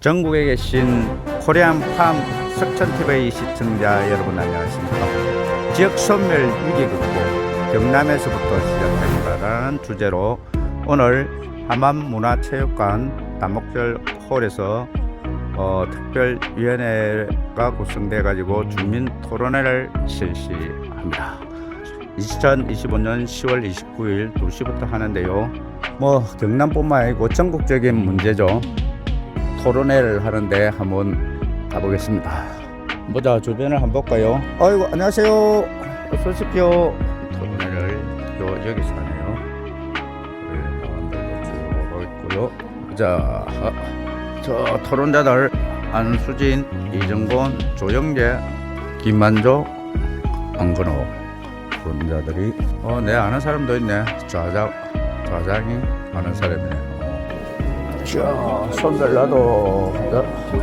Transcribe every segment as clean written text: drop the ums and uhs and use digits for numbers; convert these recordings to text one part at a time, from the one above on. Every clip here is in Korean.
전국에 계신 코리안팜 석천TV 시청자 여러분 안녕하십니까. 지역 소멸 위기 극복 경남에서부터 시작된다라는 주제로 오늘 함안문화체육관 다목절 홀에서 특별위원회가 구성돼 가지고 주민 토론회를 실시합니다. 2025년 10월 29일 2시부터 하는데요. 경남뿐만 아니고 전국적인 문제죠. 토론회를 하는데 한번 가보겠습니다. 보자, 주변을 한번 볼까요? 아이고, 안녕하세요. 어서 오십시오. 토론회를 여기서 하네요. 나wan들도 쭉 오고 있고요. 자, 저 토론자들 안수진, 이정곤, 조영재, 김만조, 안건호 토론자들이 내 아는 사람도 있네. 좌장이 아는 사람이네. 자, 손들 나도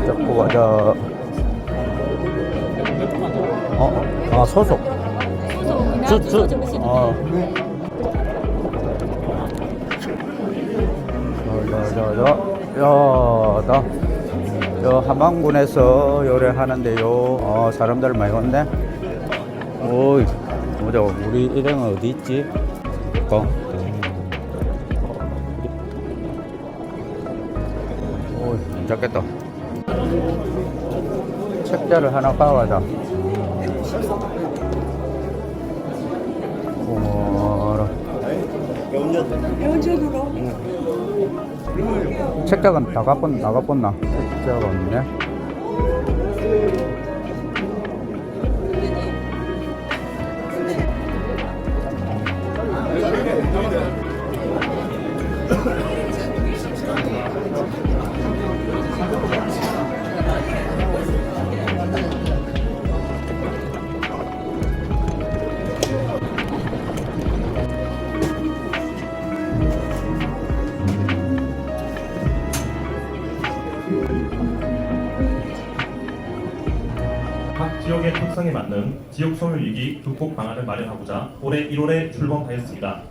잡고 가자. 소속. 저 함안군에서 요래하는데요. 사람들 많이 왔네. 오이, 보자, 우리 일행은 어디 있지? 괜찮겠다. 책자를 하나 가져가자. 고마워라. 책자가 나가본나? 책자가 없네. 각 지역의 특성에 맞는 지역 소멸 위기 극복 방안을 마련하고자 올해 1월에 출범하였습니다.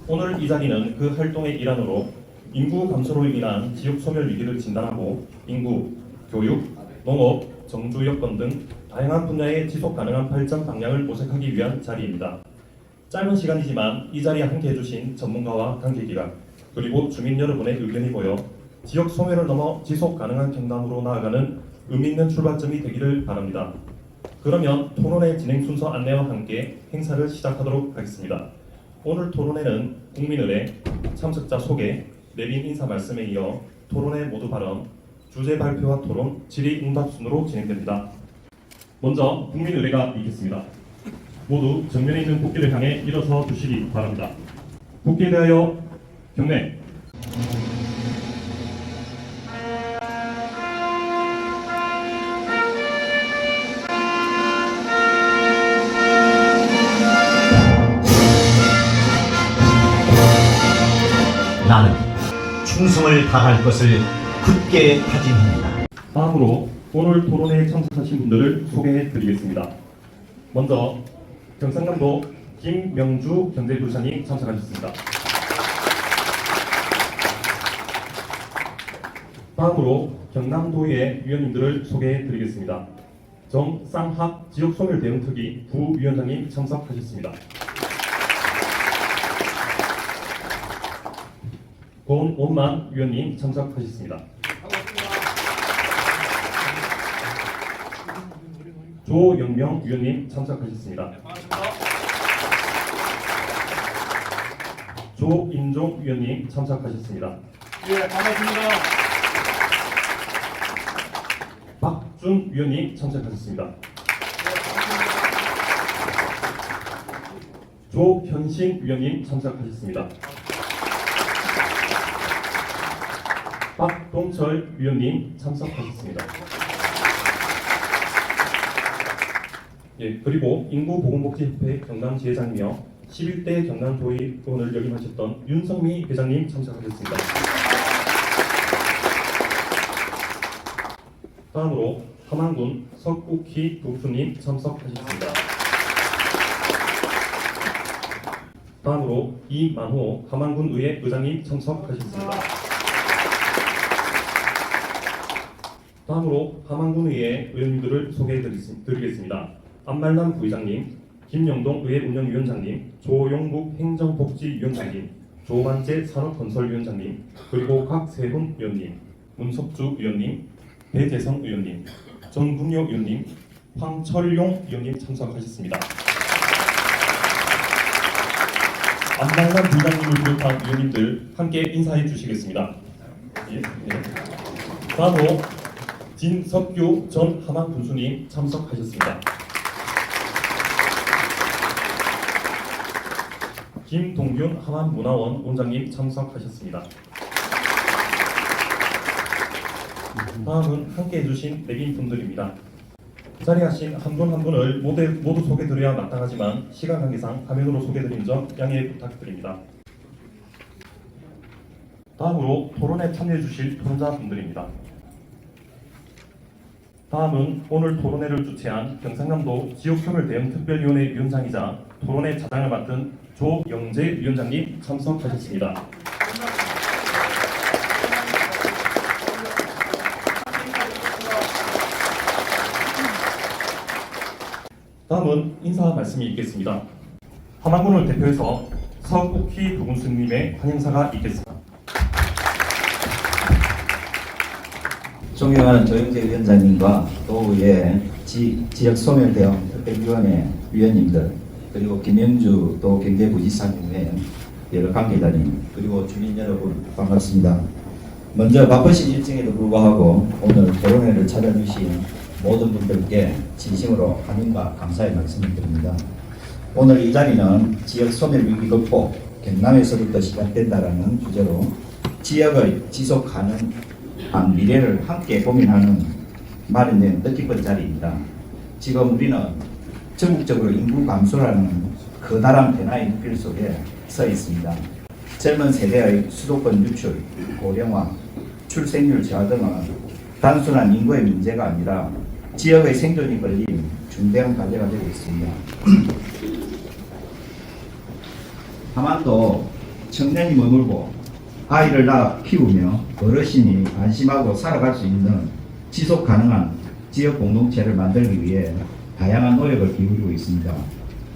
오늘 이 자리는 그 활동의 일환으로 인구 감소로 인한 지역 소멸 위기를 진단하고 인구, 교육, 농업, 정주 여건 등 다양한 분야의 지속 가능한 발전 방향을 모색하기 위한 자리입니다. 짧은 시간이지만 이 자리에 함께 해주신 전문가와 관계기관 그리고 주민 여러분의 의견이 모여 지역 소멸을 넘어 지속 가능한 경남으로 나아가는 의미 있는 출발점이 되기를 바랍니다. 그러면 토론회 진행 순서 안내와 함께 행사를 시작하도록 하겠습니다. 오늘 토론회는 국민의례, 참석자 소개, 내빈 인사 말씀에 이어 토론회 모두 발언, 주제 발표와 토론, 질의응답 순으로 진행됩니다. 먼저 국민의례가 있겠습니다. 모두 정면에 있는 국기를 향해 일어서 주시기 바랍니다. 국기에 대하여 경례. 나는 충성을 다할 것을 굳게 다짐합니다. 다음으로 오늘 토론회에 참석하신 분들을 소개해 드리겠습니다. 먼저 경상남도 김명주 경제부시장이 참석하셨습니다. 다음으로 경남도의 위원님들을 소개해 드리겠습니다. 정쌍학 지역소멸대응특위 부위원장님 참석하셨습니다. 권원만 위원님 참석하셨습니다. 조영명 위원님 참석하셨습니다. 조인종 위원님 참석하셨습니다. 예, 반갑습니다. 박준 위원님 참석하셨습니다. 조현신 위원님 참석하셨습니다. 박동철 위원님 참석하셨습니다. 그리고 인구보건복지협회 경남지회장이며 11대 경남도의원을 역임하셨던 윤성미 회장님 참석하셨습니다. 다음으로 함안군 석욱희 부부님 참석하셨습니다. 다음으로 이만호 함안군의회 의장님 참석하셨습니다. 다음으로 함안군의회 의원님들을 소개해드리겠습니다. 안말남 부의장님, 김영동 의회운영위원장님, 조용국 행정복지위원장님, 조만재 산업건설위원장님, 그리고 곽세훈 의원님, 문석주 의원님, 배재성 의원님, 정군요 의원님, 황철용 의원님 참석하셨습니다. 안말남 부의장님을 비롯한 의원님들 함께 인사해 주시겠습니다. 예, 네. 다음으로 진석규 전 함안 군수님 참석하셨습니다. 김동균 함안문화원 원장님 참석하셨습니다. 다음은 함께 해주신 내빈분들입니다. 자리하신 한 분 한 분을 모두 소개드려야 마땅하지만 시간 관계상 화면으로 소개드린 점 양해 부탁드립니다. 다음으로 토론에 참여해 주실 토론자분들입니다. 다음은 오늘 토론회를 주최한 경상남도 지역소멸대응특별위원회 위원장이자 토론회 자장을 맡은 조영재 위원장님 참석하셨습니다. 다음은 인사 말씀이 있겠습니다. 함안군을 대표해서 서국희 부군수님의 환영사가 있겠습니다. 존경하는 조영재 위원장님과 도의회 지역소멸대응 특별위원회 위원님들, 그리고 김영주 도 경제부지사님의 여러 관계자님, 그리고 주민 여러분 반갑습니다. 먼저 바쁘신 일정에도 불구하고 오늘 토론회를 찾아주신 모든 분들께 진심으로 환영과 감사의 말씀을 드립니다. 오늘 이 자리는 지역소멸위기 극복, 경남에서부터 시작된다라는 주제로 지역의 지속 가능한 미래를 함께 고민하는 마련된 뜻깊은 자리입니다. 지금 우리는 전국적으로 인구 감소라는 커다란 변화의 눈길 속에 서 있습니다. 젊은 세대의 수도권 유출, 고령화, 출생률 저하 등은 단순한 인구의 문제가 아니라 지역의 생존이 걸린 중대한 과제가 되고 있습니다. 함안도 청년이 머물고 아이를 낳아 키우며 어르신이 안심하고 살아갈 수 있는 지속 가능한 지역 공동체를 만들기 위해 다양한 노력을 기울이고 있습니다.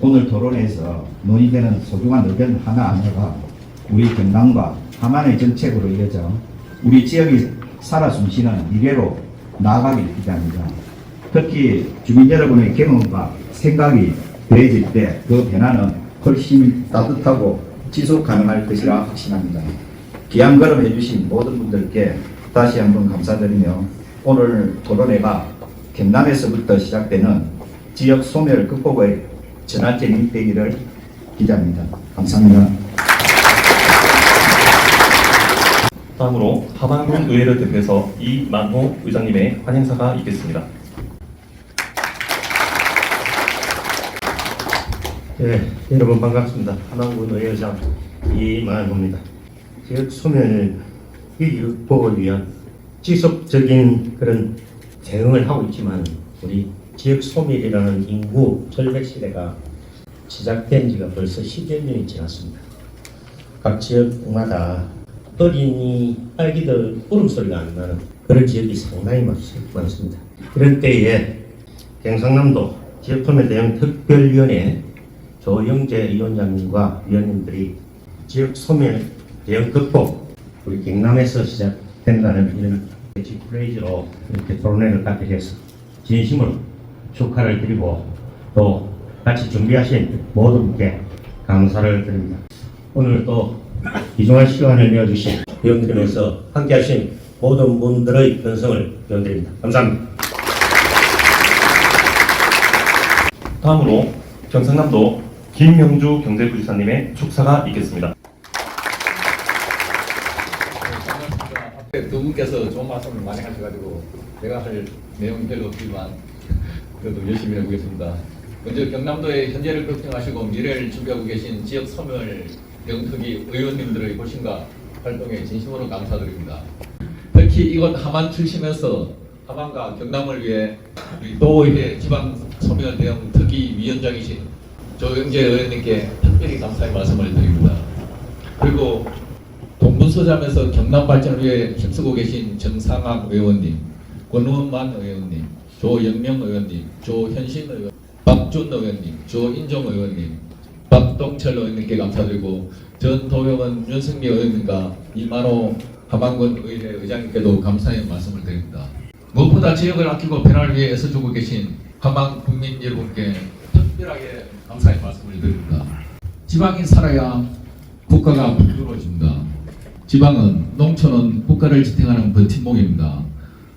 오늘 토론회에서 논의되는 소중한 의견 하나하나가 우리 경남과 함안의 정책으로 이어져 우리 지역이 살아 숨쉬는 미래로 나아가길 기대합니다. 특히 주민 여러분의 경험과 생각이 더해질 때 그 변화는 훨씬 따뜻하고 지속 가능할 것이라 확신합니다. 귀한 걸음 해주신 모든 분들께 다시 한번 감사드리며 오늘 토론회가 경남에서부터 시작되는 지역 소멸 극복의 전환점이 되기를 기대합니다. 감사합니다. 다음으로 함안군 의회를 대표해서 이만호 의장님의 환영사가 있겠습니다. 네, 여러분 반갑습니다. 함안군 의회장 이만호입니다. 지역 소멸 위기 극복을 위한 지속적인 그런 대응을 하고 있지만 우리 지역 소멸이라는 인구 절벽 시대가 시작된 지가 벌써 10여 년이 지났습니다. 각 지역마다 어린이 아기들 울음소리가 안 나는 그런 지역이 상당히 많습니다. 이런 때에 경상남도 지역소멸 대응 특별위원회 조영재 위원장님과 위원님들이 지역소멸 대응 극복 우리 경남에서 시작된다는 이런 캐치프레이즈로 이렇게 토론회를 갖게 해서 진심으로 축하를 드리고 또 같이 준비하신 모든 분께 감사를 드립니다. 오늘 또 귀중한 시간을 내어주신 위원들에서 함께하신 모든 분들의 편성을 기원드립니다. 감사합니다. 다음으로 경상남도 김명주 경제부지사님의 축사가 있겠습니다. 앞에 두 분께서 좋은 말씀을 많이 하셔가지고 제가 할 내용이 별로 없지만 그래도 열심히 해보겠습니다. 먼저 경남도의 현재를 걱정하시고 미래를 준비하고 계신 지역 소멸 대응특위 의원님들의 고심과 활동에 진심으로 감사드립니다. 특히 이곳 함안 출신에서 함안과 경남을 위해 우리 도의회 지방 소멸 대응 특위 위원장이신 조영재 의원님께 특별히 감사의 말씀을 드립니다. 그리고 동분서점에서 경남 발전을 위해 힘쓰고 계신 정상학 의원님, 권원만 의원님, 조영명 의원님, 조현신 의원, 박준 의원님, 조인종 의원님, 박동철 의원님께 감사드리고 전도영은 윤석미 의원님과 이만호 함안군 의회 의장님께도 감사의 말씀을 드립니다. 무엇보다 지역을 아끼고 변화를 위해 애써주고 계신 함안 국민 여러분께 특별하게 감사의 말씀을 드립니다. 지방이 살아야 국가가 풍요로워집니다. 지방은, 농촌은 국가를 지탱하는 버팀목입니다.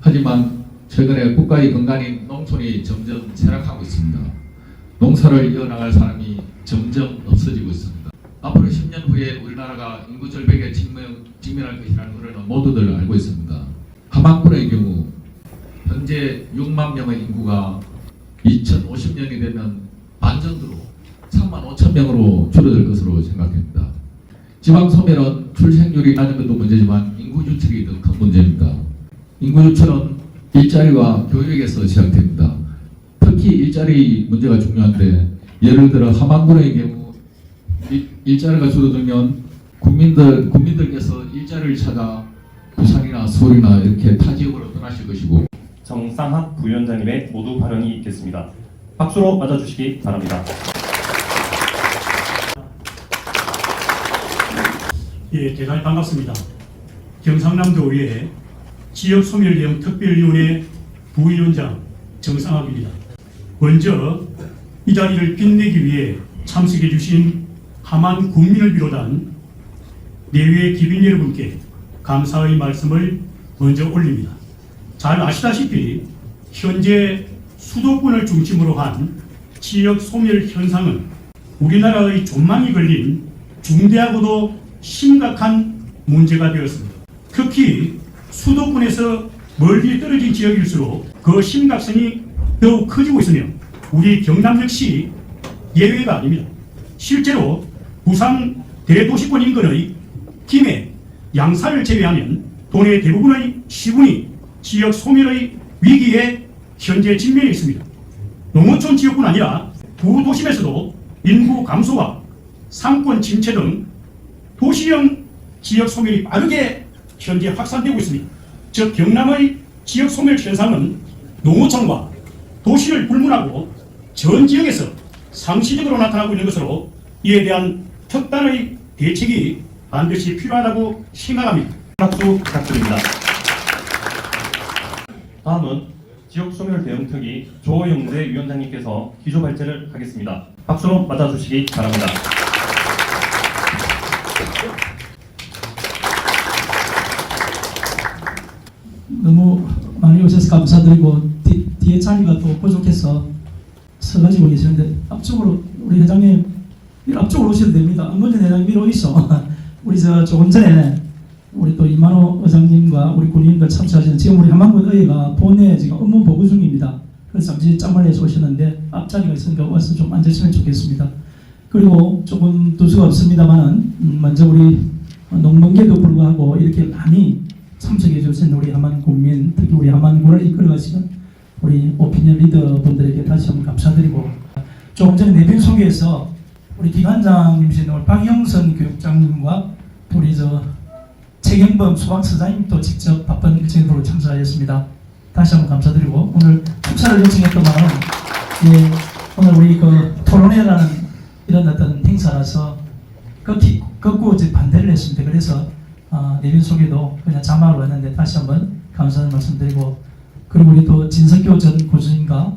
하지만 최근에 국가의 근간인 농촌이 점점 쇠락하고 있습니다. 농사를 이어나갈 사람이 점점 없어지고 있습니다. 앞으로 10년 후에 우리나라가 인구 절벽에 직면할 것이라는 것을 모두들 알고 있습니다. 함안군의 경우 현재 6만 명의 인구가 2050년이 되면 반전으로 3만 5천 명으로 줄어들 것으로 생각됩니다. 지방 소멸은 출생률이 낮은 것도 문제지만 인구 유출이 더 큰 문제입니다. 인구 유출은 일자리와 교육에서 시작됩니다. 특히 일자리 문제가 중요한데 예를 들어 함안군의 경우 일자리가 줄어들면 국민들께서 일자리를 찾아 부산이나 서울이나 이렇게 타 지역으로 떠나실 것이고 정상학 부위원장님의 모두 발언이 있겠습니다. 박수로 맞아주시기 바랍니다. 예, 대단히 반갑습니다. 경상남도의회 지역소멸대응 특별위원회 부위원장 정상학입니다. 먼저 이 자리를 빛내기 위해 참석해 주신 함안 국민을 비롯한 내외 기빈 여러분께 감사의 말씀을 먼저 올립니다. 잘 아시다시피 현재 수도권을 중심으로 한 지역 소멸 현상은 우리나라의 전망이 걸린 중대하고도 심각한 문제가 되었습니다. 특히 수도권에서 멀리 떨어진 지역일수록 그 심각성이 더욱 커지고 있으며 우리 경남 역시 예외가 아닙니다. 실제로 부산 대도시권 인근의 김해, 양산을 제외하면 도내 대부분의 시군이 지역 소멸의 위기에 현재 직면해 있습니다. 농어촌 지역뿐 아니라 부도심에서도 인구 감소와 상권 침체 등 도시형 지역 소멸이 빠르게 현재 확산되고 있습니다. 즉 경남의 지역 소멸 현상은 농어촌과 도시를 불문하고 전 지역에서 상시적으로 나타나고 있는 것으로 이에 대한 특단의 대책이 반드시 필요하다고 생각합니다. 박수 부탁드립니다. 다음은 지역소멸 대응특위 조영재 위원장님께서 기조 발제를 하겠습니다. 박수로 맞아주시기 바랍니다. 너무 많이 오셔서 감사드리고 뒤에 자리가 또 부족해서 서가지고 계시는데 앞쪽으로 우리 회장님 앞쪽으로 오셔도 됩니다. 안건전 회장님 위로 있어. 우리 조금 전에 우리 또 이만호 의장님과 우리 군인들 참석하시는 지금 우리 함안군 의회가 본회 지금 업무 보고 중입니다. 그래서 잠시 짬을 내서 오셨는데 앞자리가 있으니까 와서 좀 앉으시면 좋겠습니다. 그리고 조금 두수가 없습니다만은 먼저 우리 농번계도 불구하고 이렇게 많이 참석해 주신 우리 함안 국민, 특히 우리 함안군을 이끌어가시는 우리 오피니언 리더분들에게 다시 한번 감사드리고 조금 전에 내빈 소개에서 우리 기관장님이신 우리 박영선 교육장님과 우리 최경범 소방서장님도 직접 바쁜 일정으로 참석하셨습니다. 다시 한번 감사드리고 오늘 축사를 요청했더만은 오늘 우리 토론회라는 이런 어떤 행사라서 거꾸로 반대를 했습니다. 그래서 내빈 소개도 그냥 자막으로 했는데 다시 한번 감사의 말씀드리고 그리고 우리 또 진석교 전 교수님과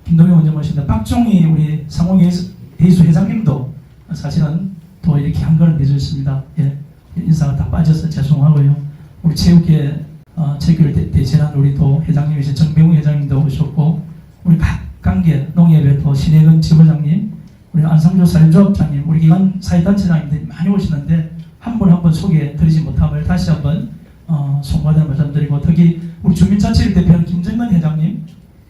김동영 원장 모십니다. 박종희 우리 상호회의소 회장님도 사실은 또 이렇게 한 걸음 내주셨습니다. 예, 인사가 다 빠져서 죄송하고요. 우리 체육계 체육을 대신한 우리 또 회장님이신 정병우 회장님도 오셨고 우리 각관계 농협의 또 신혜근 지부장님, 우리 안상조 사회조합장님, 우리 기관 사회단체장님들이 많이 오시는데 한 분 한 분 소개드리지 못함을 다시 한번 송구하다는 말씀드리고 특히 우리 주민자치를 대표하는 김정만 회장님,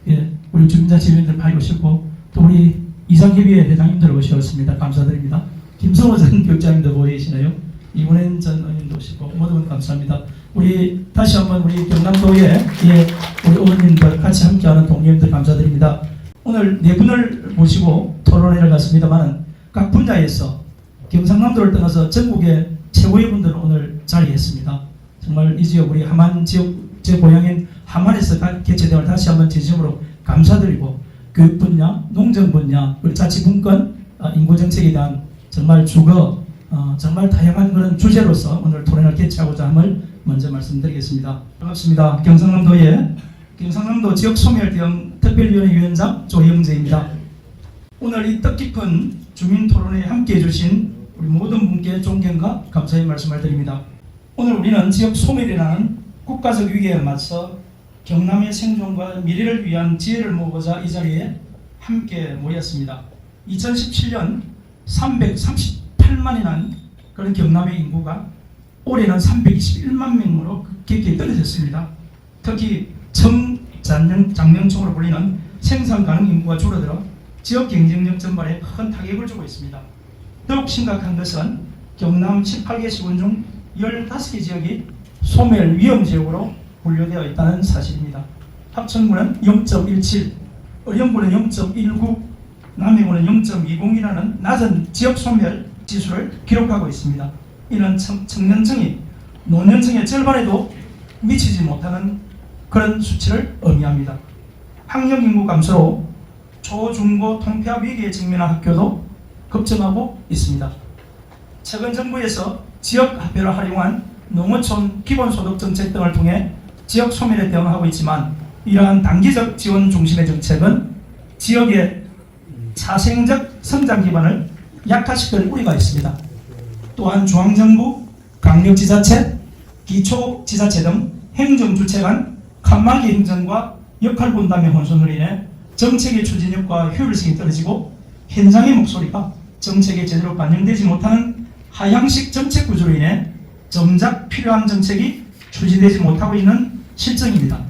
예, 우리 주민자치위원들 많이 오셨고 또 우리 이상협의회 회장님들 오셨습니다. 감사드립니다. 김성호 전 교육장님도 보이시나요? 이문현 전 의원님도 오시고 모두 감사합니다. 우리 다시 한번 우리 경남도의 우리 의원님들 같이 함께하는 동료님들 감사드립니다. 오늘 네 분을 모시고 토론회를 갔습니다만 각 분야에서 경상남도를 떠나서 전국의 최고의 분들을 오늘 자리했습니다. 정말 이 지역 우리 함안 지역 제 고향인 함안에서 개최되어 다시 한번 진심으로 감사드리고 교육 분야, 농정 분야, 그리고 자치분권, 인구 정책에 대한 정말 주거, 정말 다양한 그런 주제로서 오늘 토론을 개최하고자 함을 먼저 말씀드리겠습니다. 반갑습니다. 경상남도 지역 소멸 대응 특별위원회 위원장 조영재입니다. 오늘 이 뜻깊은 주민 토론회에 함께해 주신 우리 모든 분께 존경과 감사의 말씀을 드립니다. 오늘 우리는 지역 소멸이라는 국가적 위기에 맞서 경남의 생존과 미래를 위한 지혜를 모으고자 이 자리에 함께 모였습니다. 2017년 338만이라는 그런 경남의 인구가 올해는 321만 명으로 급격히 떨어졌습니다. 특히 청장명층으로 불리는 생산 가능 인구가 줄어들어 지역 경쟁력 전반에 큰 타격을 주고 있습니다. 더욱 심각한 것은 경남 18개 시군 중 15개 지역이 소멸 위험 지역으로 분류되어 있다는 사실입니다. 합천군은 0.17, 의령군은 0.19, 남해군은 0.20이라는 낮은 지역 소멸 지수를 기록하고 있습니다. 이는 청년층이 노년층의 절반에도 미치지 못하는 그런 수치를 의미합니다. 학령 인구 감소로 초, 중고 통폐합 위기에 직면한 학교도 급증하고 있습니다. 최근 정부에서 지역 화폐를 활용한 농어촌 기본소득 정책 등을 통해 지역 소멸에 대응하고 있지만 이러한 단기적 지원 중심의 정책은 지역의 사생적 성장 기반을 약화시킬 우려가 있습니다. 또한 중앙정부, 강력지자체, 기초지자체 등 행정주체 간 칸막이 행정과 역할 분담의 혼선으로 인해 정책의 추진력과 효율성이 떨어지고 현장의 목소리가 정책에 제대로 반영되지 못하는 하향식 정책 구조로 인해 정작 필요한 정책이 추진되지 못하고 있는 실정입니다.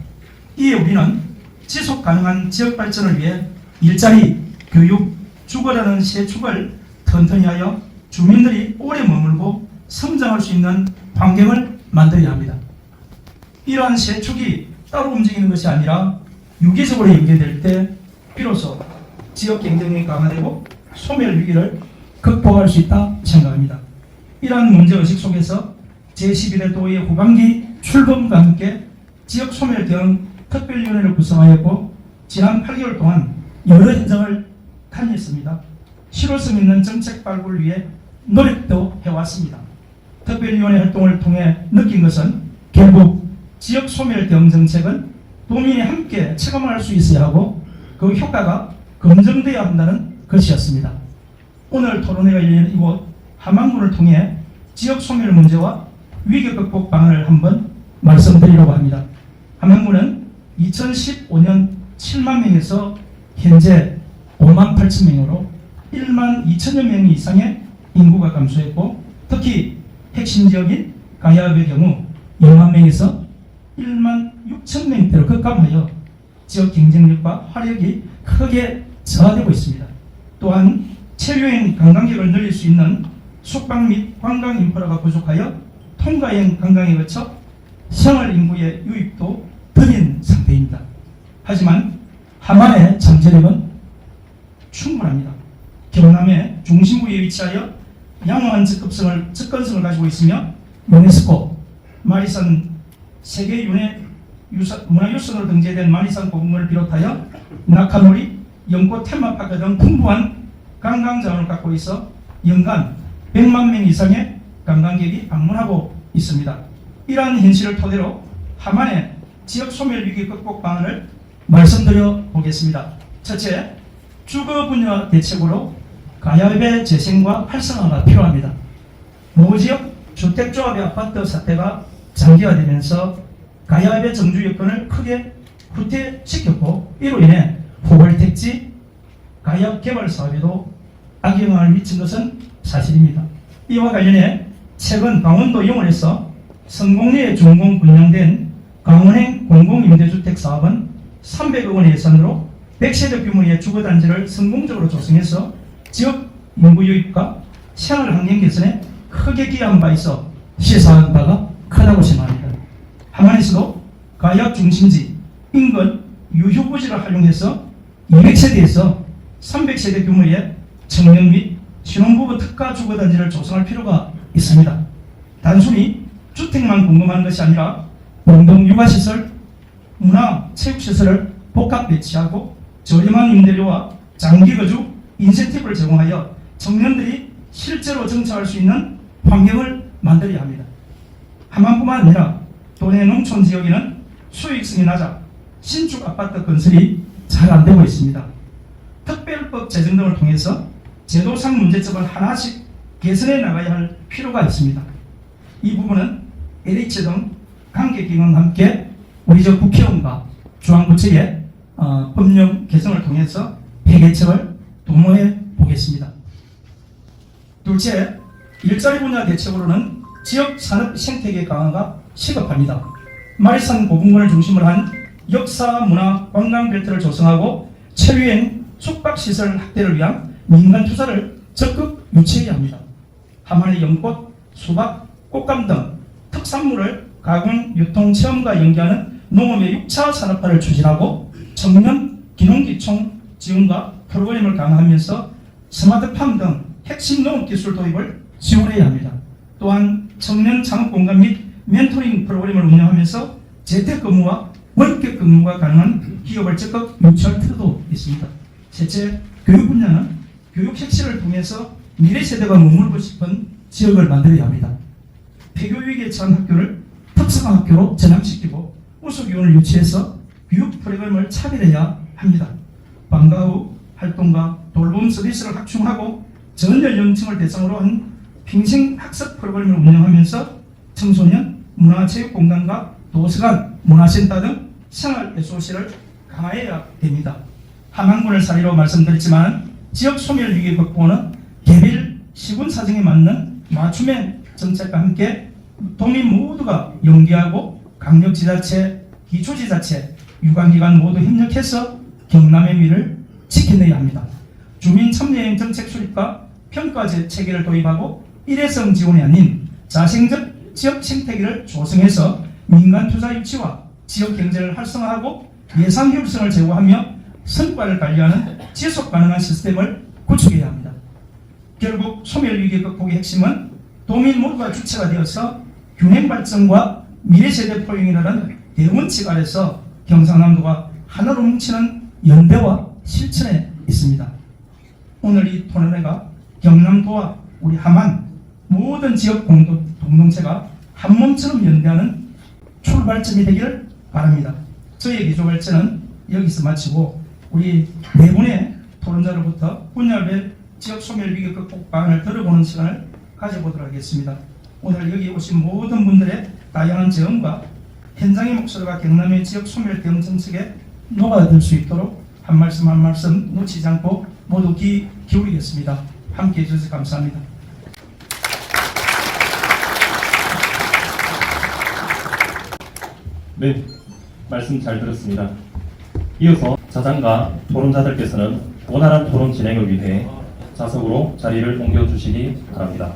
이에 우리는 지속 가능한 지역 발전을 위해 일자리, 교육, 주거라는 세 축을 튼튼히 하여 주민들이 오래 머물고 성장할 수 있는 환경을 만들어야 합니다. 이러한 세 축이 따로 움직이는 것이 아니라 유기적으로 연계될 때 비로소 지역 경쟁력이 강화되고 소멸 위기를 극복할 수 있다 생각합니다. 이러한 문제의식 속에서 제11회 도의회 후반기 출범과 함께 지역 소멸 대응 특별위원회를 구성하였고 지난 8개월 동안 여러 현장을 다녔습니다. 실효성 있는 정책 발굴을 위해 노력도 해왔습니다. 특별위원회 활동을 통해 느낀 것은 결국 지역 소멸 대응 정책은 도민이 함께 체감할 수 있어야 하고 그 효과가 검증되어야 한다는 것이었습니다. 오늘 토론회가 열리는 이곳 함안군을 통해 지역 소멸 문제와 위기 극복 방안을 한번 말씀드리려고 합니다. 함안군은 2015년 7만 명에서 현재 5만 8천 명으로 1만 2천여 명 이상의 인구가 감소했고 특히 핵심 지역인 가야읍의 경우 2만 명에서 1만 6천 명대로 급감하여 지역 경쟁력과 화력이 크게 저하되고 있습니다. 또한 체류행 관광객을 늘릴 수 있는 숙박 및 관광 인프라가 부족하여 통가형 관광에 거쳐 생활 인구의 유입도 드린 상태입니다. 하지만 함안의 잠재력은 충분합니다. 경남의 중심부에 위치하여 양호한 접근성을 가지고 있으며 유네스코, 마리산 세계 문화유산으로 등재된 마리산 고궁을 비롯하여 낙하놀이, 연꽃 테마파크 등 풍부한 관광자원을 갖고 있어 연간 100만 명 이상의 관광객이 방문하고 있습니다. 이러한 현실을 토대로 함안의 지역 소멸 위기 극복 방안을 말씀드려 보겠습니다. 첫째, 주거 분야 대책으로 가야읍의 재생과 활성화가 필요합니다. 모지역 주택조합의 아파트 사태가 장기화되면서 가야읍의 정주 여건을 크게 후퇴시켰고 이로 인해 후벌택지 가야읍 개발 사업에도 악영향을 미친 것은 사실입니다. 이와 관련해 최근 강원도 영월에서 성공리에 준공 분양된 강원행 공공임대주택 사업은 300억 원의 예산으로 100세대 규모의 주거단지를 성공적으로 조성해서 지역 인구 유입과 생활 환경 개선에 크게 기여한 바 있어 시사한 바가 크다고 생각합니다. 함안에서도 가야읍 중심지 인근 유휴부지를 활용해서 200세대에서 300세대 규모의 청년 및 신혼부부 특가 주거단지를 조성할 필요가 있습니다. 단순히 주택만 궁금한 것이 아니라 공동 육아시설, 문화, 체육시설을 복합 배치하고 저렴한 임대료와 장기 거주 인센티브를 제공하여 청년들이 실제로 정착할 수 있는 환경을 만들어야 합니다. 함안뿐만 아니라 도내 농촌 지역에는 수익성이 낮아 신축 아파트 건설이 잘 안 되고 있습니다. 특별법 제정 등을 통해서 제도상 문제점을 하나씩 개선해 나가야 할 필요가 있습니다. 이 부분은 LH 등 관계기관과 함께 우리 저 국회의원과 중앙부처의 법령 개정을 통해서 폐개책을 도모해 보겠습니다. 둘째, 일자리 분야 대책으로는 지역 산업 생태계 강화가 시급합니다. 말산 고분군을 중심으로 한 역사, 문화, 관광 벨트를 조성하고 체류행 숙박시설 확대를 위한 민간 투자를 적극 유치해야 합니다. 함안의 연꽃, 수박, 꽃감 등 특산물을 가공, 유통, 체험과 연계하는 농업의 6차 산업화를 추진하고 청년 기농기총 지원과 프로그램을 강화하면서 스마트팜 등 핵심 농업기술 도입을 지원해야 합니다. 또한 청년 창업공간 및 멘토링 프로그램을 운영하면서 재택근무와 원격근무가 가능한 기업을 적극 유치할 필요도 있습니다. 셋째, 교육 분야는 교육 혁신을 통해서 미래 세대가 머물고 싶은 지역을 만들어야 합니다. 폐교육에 처한 학교를 특성화 학교로 전환시키고 우수교원을 유치해서 교육 프로그램을 차별해야 합니다. 방과 후 활동과 돌봄 서비스를 확충하고 전 연령층을 대상으로 한 평생 학습 프로그램을 운영하면서 청소년 문화체육공간과 도서관, 문화센터 등 생활 SOC를 강화해야 됩니다. 함안군을 사례로 말씀드렸지만 지역 소멸 위기 극복은 개별 시군 사정에 맞는 맞춤형 정책과 함께 도민 모두가 연계하고 강력지자체, 기초지자체, 유관기관 모두 협력해서 경남의 미를 지켜내야 합니다. 주민 참여형 정책 수립과 평가 체계를 도입하고 일회성 지원이 아닌 자생적 지역 생태계를 조성해서 민간 투자 유치와 지역 경제를 활성화하고 예산 효율성을 제고하며 성과를 관리하는 지속 가능한 시스템을 구축해야 합니다. 결국 소멸위기 극복의 핵심은 도민 모두가 주체가 되어서 균형 발전과 미래세대 포용이라는 대원칙 아래서 경상남도가 하나로 뭉치는 연대와 실천에 있습니다. 오늘 이 토론회가 경남도와 우리 함안 모든 지역 공동체가 한 몸처럼 연대하는 출발점이 되기를 바랍니다. 저희의 기조 발제는 여기서 마치고 우리 네 분의 토론자로부터 분야별 지역 소멸 위기 극복 방안을 들어보는 시간을 가져보도록 하겠습니다. 오늘 여기 오신 모든 분들의 다양한 제언과 현장의 목소리가 경남의 지역 소멸 대응 정책에 녹아들 수 있도록 한 말씀 한 말씀 놓치지 않고 모두 귀 기울이겠습니다. 함께해 주셔서 감사합니다. 네, 말씀 잘 들었습니다. 이어서 자장가 토론자들께서는 원활한 토론 진행을 위해 좌석으로 자리를 옮겨주시기 바랍니다.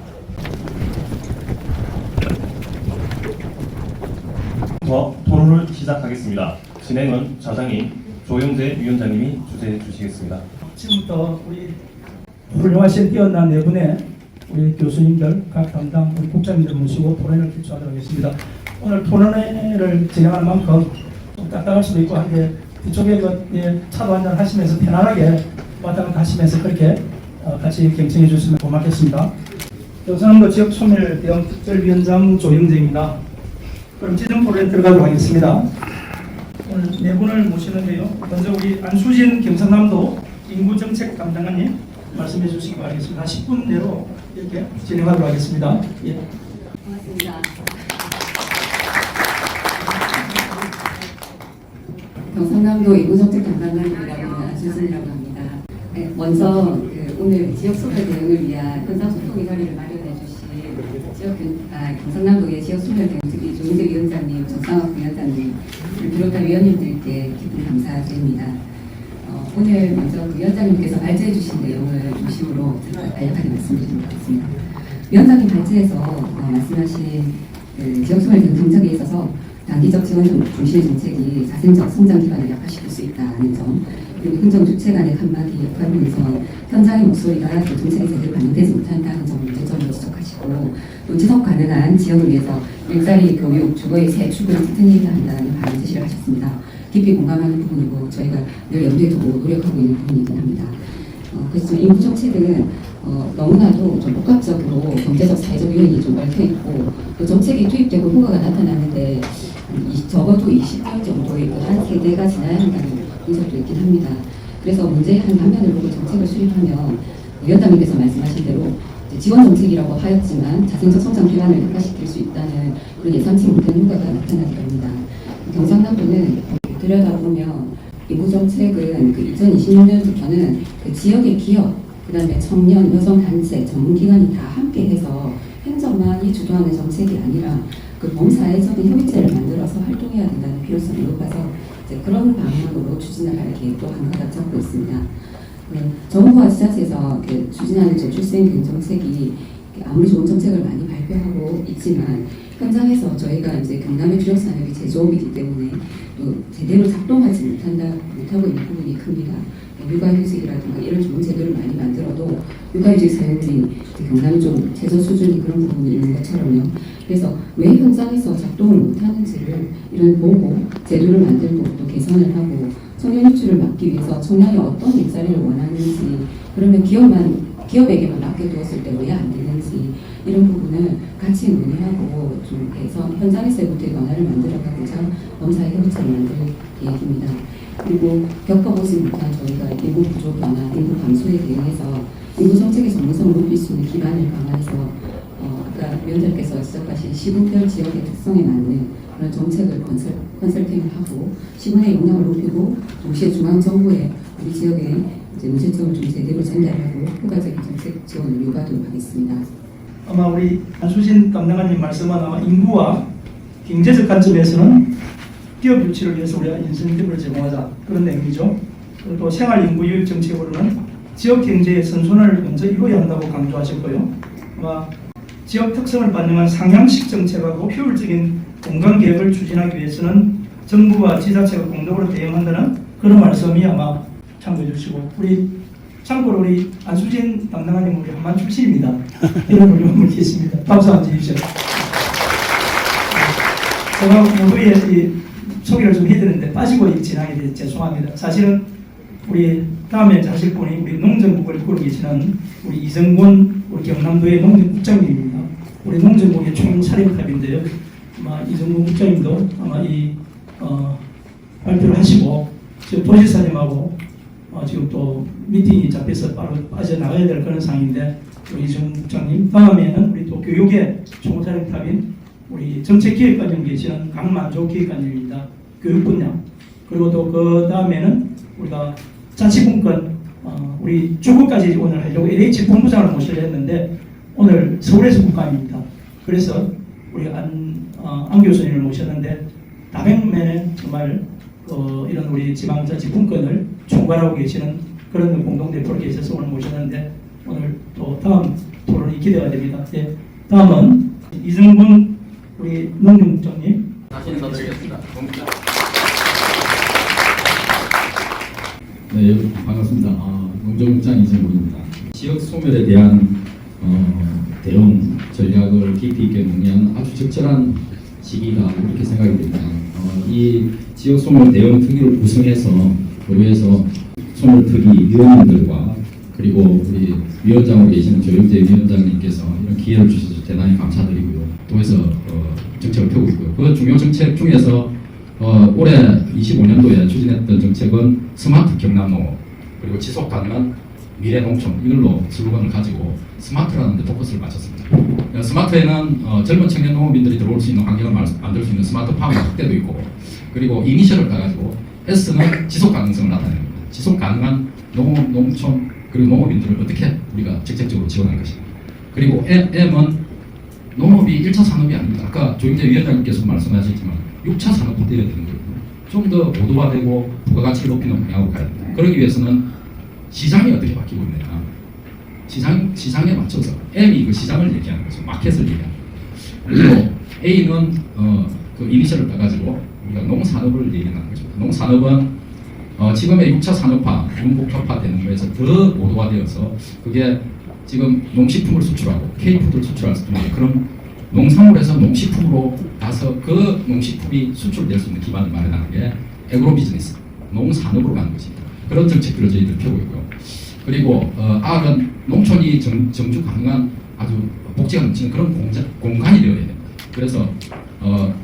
토론을 시작하겠습니다. 진행은 자장인 조영재 위원장님이 주재해 주시겠습니다. 지금부터 우리 훌륭하신 뛰어난 네 분의 우리 교수님들, 각 담당 우리 국장님들 모시고 토론을 개최하도록 하겠습니다. 오늘 토론회를 진행하는 만큼 좀 딱딱할 수도 있고 한데 이쪽에 차도 한잔 하시면서 편안하게 왔다 갔다 하시면서 그렇게 같이 경청해 주시면 고맙겠습니다. 경상남도 지역 소멸 대응 특별위원장 조영재입니다. 그럼 지정 토론에 들어가도록 하겠습니다. 오늘 네 분을 모시는데요. 먼저 우리 안수진 경상남도 인구정책 담당관님 말씀해 주시기 바라겠습니다. 10분 내로 이렇게 진행하도록 하겠습니다. 예. 고맙습니다. 경상남도 인구정책 담당관이라고 하는 안수진이라고 합니다. 네, 먼저 오늘 지역 소멸 대응을 위한 현장소통의 자리를 마련해 주신 경상남도의 지역 소멸 대응 특위 조민재 위원장님, 정상학 위원장님, 비롯한 위원님들께 깊은 감사드립니다. 오늘 먼저 위원장님께서 발제해 주신 내용을 중심으로 간략하게 말씀드리도록 하겠습니다. 위원장님 발제에서 말씀하신 지역소멸 대응 정책에 있어서 단기적 지원 중심의 정책이 자생적 성장 기반을 약화시킬 수 있다는 점, 그리고 행정 주체 간의 한마디 역할로서 현장의 목소리가 그 정책에 제대로 반영되지 못한다는 점을 문제점으로 지적하시고, 또 지속 가능한 지역을 위해서 일자리, 교육, 주거의 새 축을 튼튼히 한다는 바람 제시를 하셨습니다. 깊이 공감하는 부분이고 저희가 늘 염두에 두고 노력하고 있는 부분이긴 합니다. 그래서 인구 정책은 너무나도 좀 복합적으로 경제적, 사회적 요인이 좀 얽혀 있고 또 정책이 투입되고 효과가 나타나는데 적어도 20년 정도의 한 세대가 지나야 한다는 분석도 있긴 합니다. 그래서 문제의 한 단면을 보고 정책을 수립하면 위원장님께서 말씀하신 대로 지원 정책이라고 하였지만 자생적 성장 기반을 격화시킬 수 있다는 그런 예상치 못한 효과가 나타나게 됩니다. 경상남도는 들여다보면 인구 정책은 그 2026년부터는 그 지역의 기업, 그다음에 청년, 여성 단체, 전문기관이 다 함께해서 행정만이 주도하는 정책이 아니라 그 범사회적인 협의체를 만들어서 활동해야 된다는 필요성이 높아서 이제 그런 방향으로 추진을 할 계획도 한가닥 잡고 있습니다. 정부와 지자체에서 추진하는 저출생 정책이 아무리 좋은 정책을 많이 발표하고 있지만 현장에서 저희가 이제 경남의 주력 산업이 제조업이기 때문에 또 제대로 작동하지 못하고 있는 부분이 큽니다. 육아휴직이라든가 이런 좋은 제도를 많이 만들어도 육아휴직 사용률이 경남이 좀 최저 수준이 그런 부분이 있는 것처럼요. 그래서 왜 현장에서 작동을 못하는지를 이런 보고 제도를 만들고 또 개선을 하고 청년 유출을 막기 위해서 청년이 어떤 일자리를 원하는지 그러면 기업에게만 맡겨두었을 때 왜 안 되는지 이런 부분을 같이 논의하고 좀 개선 현장에서부터의 변화를 만들어가고자 범사의 협의체를 만들 계획입니다. 그리고 겪어보지 못한 저희가 인구 구조 변화, 인구 감소에 대응해서 인구 정책의 전문성을 높일 수 있는 기반을 강화해서 아까 위원장께서 지적하신 시군별 지역의 특성에 맞는 그런 정책을 컨설팅을 하고 시군의 역량을 높이고 동시에 중앙정부에 우리 지역의 이제 문제점을 좀 제대로 전달하고 효과적인 정책 지원을 요구하도록 하겠습니다. 아마 우리 안수진 담당관님 말씀은 아마 인구와 경제적 관점에서는 기업 유치를 위해서 우리가 인센티브를 제공하자 그런 내용이죠. 그리고 또 생활인구 유입 정책으로는 지역 경제의 선순환을 먼저 이루어야 한다고 강조하셨고요. 아마 지역 특성을 반영한 상향식 정책하고 효율적인 공간 계획을 추진하기 위해서는 정부와 지자체가 공동으로 대응한다는 그런 말씀이 아마 참고해 주시고 참고로 우리 안수진 담당관님 우리 한만 출신입니다. 이런 어려움을 있습니다. 박수 한번 주십시오. 제가 모두의 이 소개를 좀 해드렸는데 빠지고 지나게 돼서 죄송합니다. 사실은 우리 다음에 하실 분이 우리 농정국을 꾸리고 계시는 우리 이정권 우리 경남도의 농정국장님입니다. 우리 농정국의 총사령탑인데요. 아마 이정권 국장님도 아마 이 발표를 하시고 지금 도지사님하고 지금 또 미팅이 잡혀서 바로 빠져나가야 될 그런 상황인데 우리 이정권 국장님 다음에는 우리 또 교육의 총사령탑인 우리 정책기획관님 계시는 강만조 기획관님입니다. 교육 분야. 그리고 또 그 다음에는 우리가 자치분권 우리 중국까지 오늘 하려고 LH 본부장을 모시려 했는데 오늘 서울에서 국감입니다. 그래서 우리 안 교수님을 모셨는데 다백면에 정말 이런 우리 지방자치분권을 총괄하고 계시는 그런 공동대표로 계셔서 오늘 모셨는데 오늘 또 다음 토론이 기대가 됩니다. 네, 다음은 이승분 우리 농림국장님. 다시 인사드리겠습니다. 네, 여러분 반갑습니다. 농정국장 이승훈입니다. 지역 소멸에 대한 대응 전략을 깊이 있게 논의한 아주 적절한 시기가 이렇게 생각이 됩니다. 이 지역 소멸 대응 특위를 구성해서 도에서 소멸특위 위원님들과 그리고 우리 위원장으로 계시는 조영재 위원장님께서 이런 기회를 주셔서 대단히 감사드리고요. 도에서 정책을 펴고 있고요. 그 중요 정책 중에서 올해 25년도에 추진했던 정책은 스마트 경남농업 그리고 지속 가능한 미래 농촌 이걸로 슬로건을 가지고 스마트라는 데 포커스를 맞췄습니다. 스마트에는 젊은 청년 농업인들이 들어올 수 있는 환경을 만들 수 있는 스마트 팜의 확대도 있고 그리고 이니셜을 따가지고 S는 지속 가능성을 나타냅니다. 지속 가능한 농업, 농촌 그리고 농업인들을 어떻게 우리가 직접적으로 지원할 것인가. 그리고 M은 농업이 1차 산업이 아닙니다. 아까 조영재 위원장님께서 말씀하셨지만 6차 산업화 되어야 되는 거거든요. 좀 더 고도화되고 부가가치를 높이는 방향으로 가야 됩니다. 그러기 위해서는 시장이 어떻게 바뀌고 있느냐. 시장에 맞춰서 M이 그 시장을 얘기하는 거죠. 마켓을 얘기하는 거죠. 그리고 A는 그 이니셜을 따가지고 우리가 농산업을 얘기하는 거죠. 농산업은 지금의 6차 산업화, 문복합화되는 거에서 더 고도화되어서 그게 지금 농식품을 수출하고 K푸드를 수출할 수 있는 그런 농산물에서 농식품으로 가서 그 농식품이 수출될 수 있는 기반을 마련하는 게 에그로 비즈니스, 농산업으로 가는 것입니다. 그런 정책들을 저희들 펴고 있고요. 그리고 R은 농촌이 정주 가능한 아주 복지가 넘치는 그런 공간이 되어야 됩니다. 그래서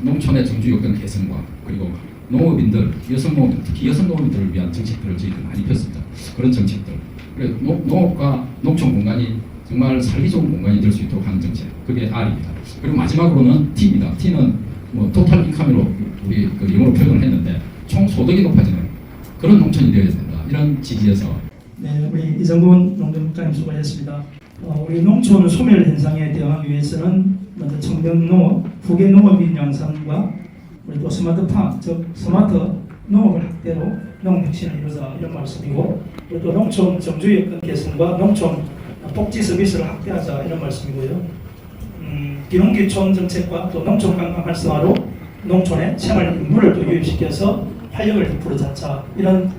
농촌의 정주 여건 개선과 그리고 농업인들, 여성 농업인, 특히 여성 농업인들을 위한 정책들을 저희들 많이 폈습니다. 그런 정책들. 그래서 농업과 농촌 공간이 정말 살기 좋은 공간이 될 수 있도록 하는 정책. 그게 R입니다. 그리고 마지막으로는 T입니다. T는 뭐 토탈 인컴으로 우리 그 영어로 표현을 했는데 총 소득이 높아지는 그런 농촌이 되어야 된다. 이런 취지에서 네, 우리 이정근 농정국장님 수고하셨습니다. 우리 농촌 소멸 현상에 대응하기 위해서는 먼저 청정농업, 후계 농업인 양산과 우리 또 스마트팜, 즉 스마트 농업을 확대로 농업 혁신을 이루자 이런 말씀이고, 그리고 또 농촌 정주 여건 개선과 농촌 복지 서비스를 확대하자 이런 말씀이고요. 기농기촌 정책과 또 농촌 관광 활성화로 농촌의 생활 인물을 또 유입시켜서 활력을 불어넣자 이런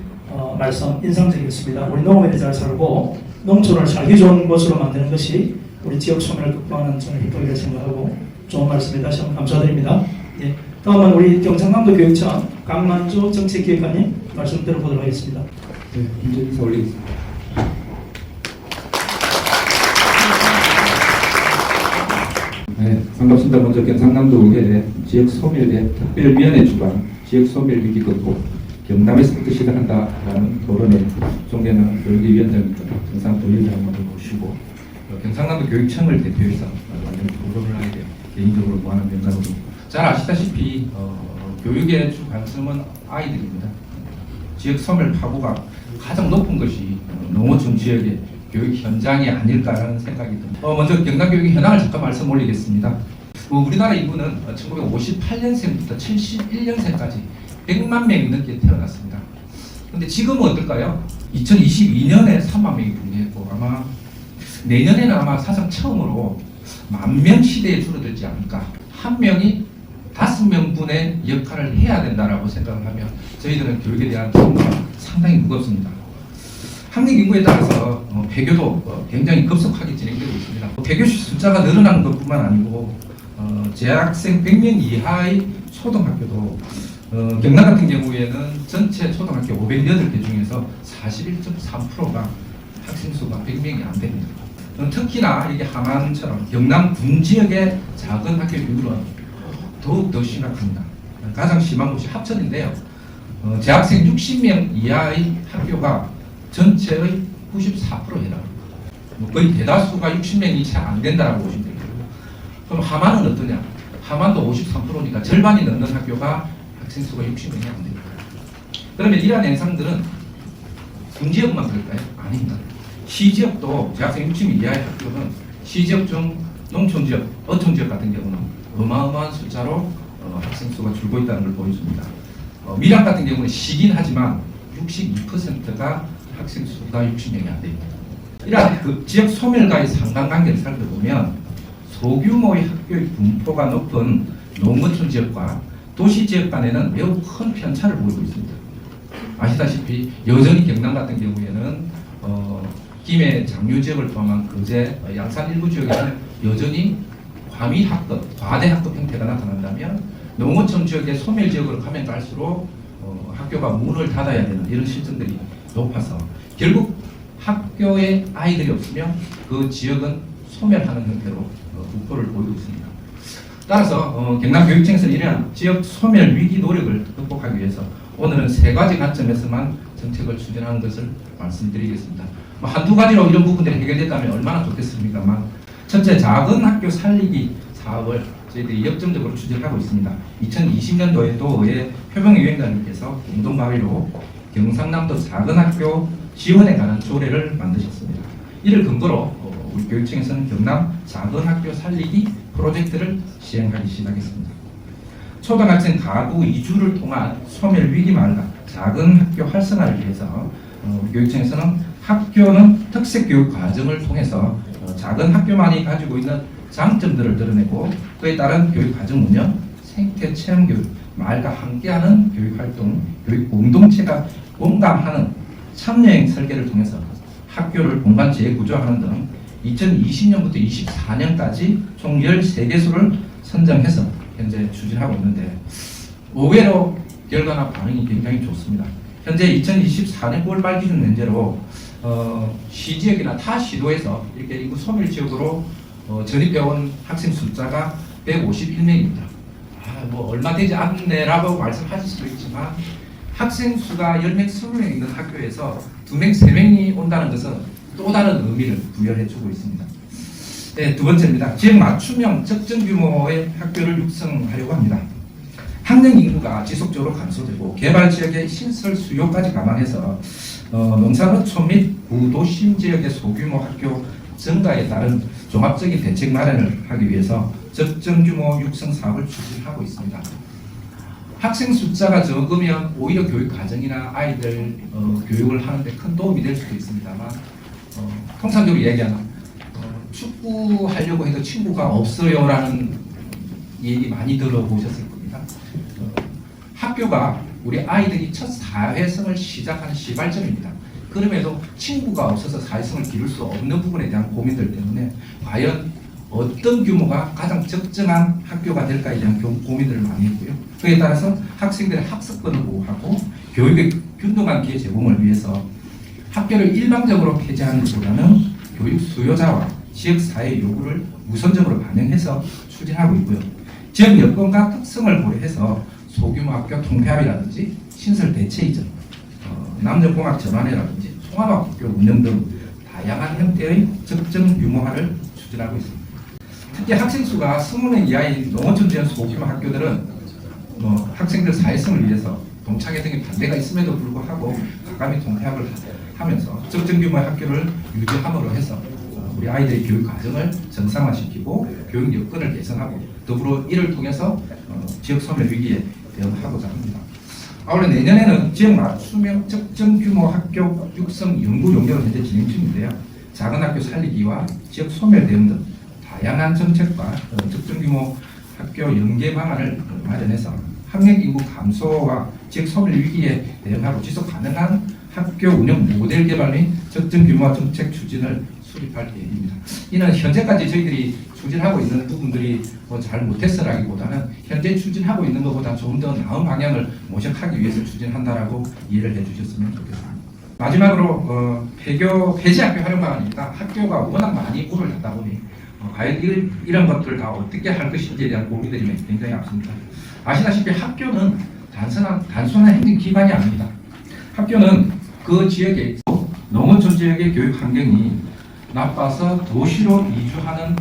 말씀 인상적이었습니다. 우리 농업에 잘 살고 농촌을 살기 좋은 곳으로 만드는 것이 우리 지역 소멸을 극복하는 저는 희망이라고 생각하고 좋은 말씀에 다시 한번 감사드립니다. 예. 다음은 우리 경상남도 교육청 강만주 정책기획관님 말씀 들어보도록 하겠습니다. 네, 문제 인사 올리겠습니다. 네, 반갑습니다. 먼저 경상남도의회 지역소멸대 특별위원회 주관 지역소멸 위기 극복 경남에서 뜻이다 한다라는 토론에 존경하는 교육위원장님과 경상도위원장님을 모시고 경상남도 교육청을 대표해서 토론을 하게 돼요. 개인적으로 무한한 명단으로 잘 아시다시피 교육의 주 관심은 아이들입니다. 지역 소멸 파고가 가장 높은 것이 농어촌 지역의 교육 현장이 아닐까라는 생각이 듭니다. 먼저 경남교육의 현황을 잠깐 말씀 올리겠습니다. 우리나라 인구는 1958년생부터 71년생까지 100만 명이 넘게 태어났습니다. 그런데 지금은 어떨까요? 2022년에 3만 명이 분리했고 아마 내년에는 아마 사상 처음으로 10,000명 시대에 줄어들지 않을까. 한 명이 5명분의 역할을 해야 된다라고 생각을 하면 저희들은 교육에 대한 책임이 상당히 무겁습니다. 학령 인구에 따라서 폐교도 굉장히 급속하게 진행되고 있습니다. 폐교 숫자가 늘어나는 것뿐만 아니고 재학생 100명 이하의 초등학교도 경남 같은 경우에는 전체 초등학교 508개 중에서 41.3%가 학생 수가 100명이 안 됩니다. 특히나 이게 함안처럼 경남 군 지역의 작은 학교 비율은 더욱 더 심각합니다. 가장 심한 곳이 합천인데요. 재학생 60명 이하의 학교가 전체의 94%예요. 거의 대다수가 60명이 채 안 된다라고 보시면 됩니다. 그럼 함안은 어떠냐? 함안도 53%니까 절반이 넘는 학교가 학생 수가 60명이 안 됩니다. 그러면 이러한 현상들은 군지역만 그럴까요? 아닙니다. 시지역도 재학생 60명 이하의 학교는 시지역 중 농촌지역, 어촌지역 같은 경우는 어마어마한 숫자로 학생 수가 줄고 있다는 걸 보여줍니다. 밀양 같은 경우는 시긴 하지만 62%가 학생 수가 60명이 안 됩니다. 이러한 그 지역 소멸과의 상관관계를 살펴보면 소규모의 학교의 분포가 높은 농어촌 지역과 도시 지역 간에는 매우 큰 편차를 보이고 있습니다. 아시다시피 여전히 경남 같은 경우에는 김해 장류 지역을 포함한 거제, 양산 일부 지역에는 여전히 과미 학급, 과대 학급 형태가 나타난다면 농어촌 지역의 소멸 지역으로 가면 갈수록 학교가 문을 닫아야 되는 이런 실정들이 높아서 결국 학교에 아이들이 없으면 그 지역은 소멸하는 형태로 분포를 보이고 있습니다. 따라서 경남교육청에서는 이러한 지역 소멸 위기 노력을 극복하기 위해서 오늘은 3가지 관점에서만 정책을 추진하는 것을 말씀드리겠습니다. 한두 가지로 이런 부분들이 해결됐다면 얼마나 좋겠습니까만, 첫째, 작은 학교 살리기 사업을 저희들이 역점적으로 추진하고 있습니다. 2020년도에 도의회 표명희 위원장님께서 공동 발의로 경상남도 작은 학교 지원에 관한 조례를 만드셨습니다. 이를 근거로 우리 교육청에서는 경남 작은 학교 살리기 프로젝트를 시행하기 시작했습니다. 초등학생 가구 이주를 통한 소멸 위기 마을과 작은 학교 활성화를 위해서 교육청에서는 학교는 특색 교육 과정을 통해서 작은 학교만이 가지고 있는 장점들을 드러내고 그에 따른 교육 과정 운영, 생태 체험 교육, 마을과 함께하는 교육 활동, 교육 공동체가 공감하는 참여형 설계를 통해서 학교를 공간 재구조하는 등 2020년부터 24년까지 총 13개소를 선정해서 현재 추진하고 있는데, 의외로 결과나 반응이 굉장히 좋습니다. 현재 2024년 9월 말 기준 현재로 시지역이나 타 시도에서 이렇게 인구 소멸 지역으로 전입해온 학생 숫자가 151명입니다. 뭐 얼마 되지 않네라고 말씀하실 수도 있지만 학생 수가 10명, 20명 있는 학교에서 2명, 3명이 온다는 것은 또 다른 의미를 부여해 주고 있습니다. 네, 두 번째입니다. 지역 맞춤형 적정 규모의 학교를 육성하려고 합니다. 학령 인구가 지속적으로 감소되고 개발 지역의 신설 수요까지 감안해서 농산어촌 및 구도심 지역의 소규모 학교 증가에 따른 종합적인 대책 마련을 하기 위해서 적정 규모 육성 사업을 추진하고 있습니다. 학생 숫자가 적으면 오히려 교육 과정이나 아이들 교육을 하는데 큰 도움이 될 수도 있습니다만 통상적으로 얘기하는 축구하려고 해도 친구가 없어요라는 얘기 많이 들어보셨을 겁니다. 학교가 우리 아이들이 첫 사회성을 시작하는 시발점입니다. 그럼에도 친구가 없어서 사회성을 기를 수 없는 부분에 대한 고민들 때문에 과연 어떤 규모가 가장 적정한 학교가 될까에 대한 고민들을 많이 했고요. 그에 따라서 학생들의 학습권을 보호하고 교육의 균등한 기회 제공을 위해서 학교를 일방적으로 폐지하는 것보다는 교육 수요자와 지역사회의 요구를 우선적으로 반영해서 추진하고 있고요. 지역 여건과 특성을 고려해서 소규모 학교 통폐합이라든지 신설 대체 이전, 남녀공학 전환회라든지 통합학교 운영 등 다양한 형태의 적정 규모화를 추진하고 있습니다. 특히 학생 수가 20명 이하의 농어촌 지역 소규모 학교들은 학생들 사회성을 위해서 동창회 등의 반대가 있음에도 불구하고 과감히 통폐합을 하면서 적정 규모의 학교를 유지함으로 해서 우리 아이들의 교육 과정을 정상화시키고 교육 여건을 개선하고 더불어 이를 통해서 지역 소멸 위기에 대응하고자 합니다. 아울러 내년에는 지역 맞춤형 적정 규모 학교 육성 연구 용역을 현재 진행 중인데요. 작은 학교 살리기와 지역 소멸 대응 등 다양한 정책과 적정 규모 학교 연계 방안을 마련해서 학령 인구 감소와 지역 소멸 위기에 대응하고 지속 가능한 학교 운영 모델 개발 및 적정 규모 정책 추진을 수립할 계획입니다. 이는 현재까지 저희들이 추진하고 있는 부분들이 잘 못했어라기보다는 현재 추진하고 있는 것보다 좀 더 나은 방향을 모색하기 위해서 추진한다라고 이해를 해주셨으면 좋겠습니다. 마지막으로 폐지 학교 활용 방안입니다. 학교가 워낙 많이 물을 탔다 보니 과연 이런 것들을 다 어떻게 할 것인지에 대한 고민들이 굉장히 앞섭니다. 아시다시피 학교는 단순한 행정 기관이 아닙니다. 학교는 그 지역에 농어촌 지역의 교육 환경이 나빠서 도시로 이주하는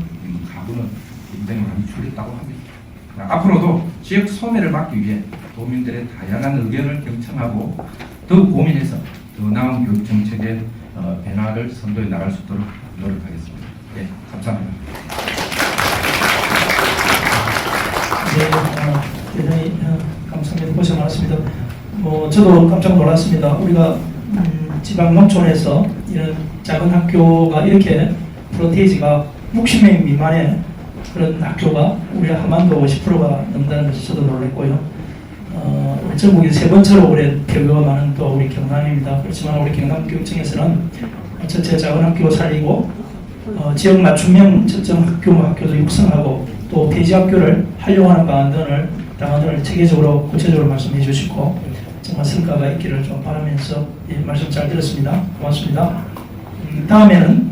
가구는 굉장히 많이 줄었다고 합니다. 앞으로도 지역 소멸을 막기 위해 도민들의 다양한 의견을 경청하고 더욱 고민해서 더 나은 교육 정책의 변화를 선도해 나갈 수 있도록 노력하겠습니다. 네, 감사합니다. 네, 대단히 감사합니다. 고생 많았습니다. 저도 깜짝 놀랐습니다. 우리가 지방 농촌에서 이런 작은 학교가 이렇게 프런테이지가 60명 미만의 그런 학교가 우리 한반도 50%가 넘는다는 것이 저도 놀랐고요. 우리 전국에 세 번째로 올해 폐교가 많은 또 우리 경남입니다. 그렇지만 우리 경남교육청에서는 전체 작은 학교 살리고 지역 맞춤형 적정 학교모 학교도 육성하고 또 폐지 학교를 활용하는 방안들을 체계적으로 구체적으로 말씀해 주시고 정말 성과가 있기를 좀 바라면서 말씀 잘 들었습니다. 고맙습니다. 다음에는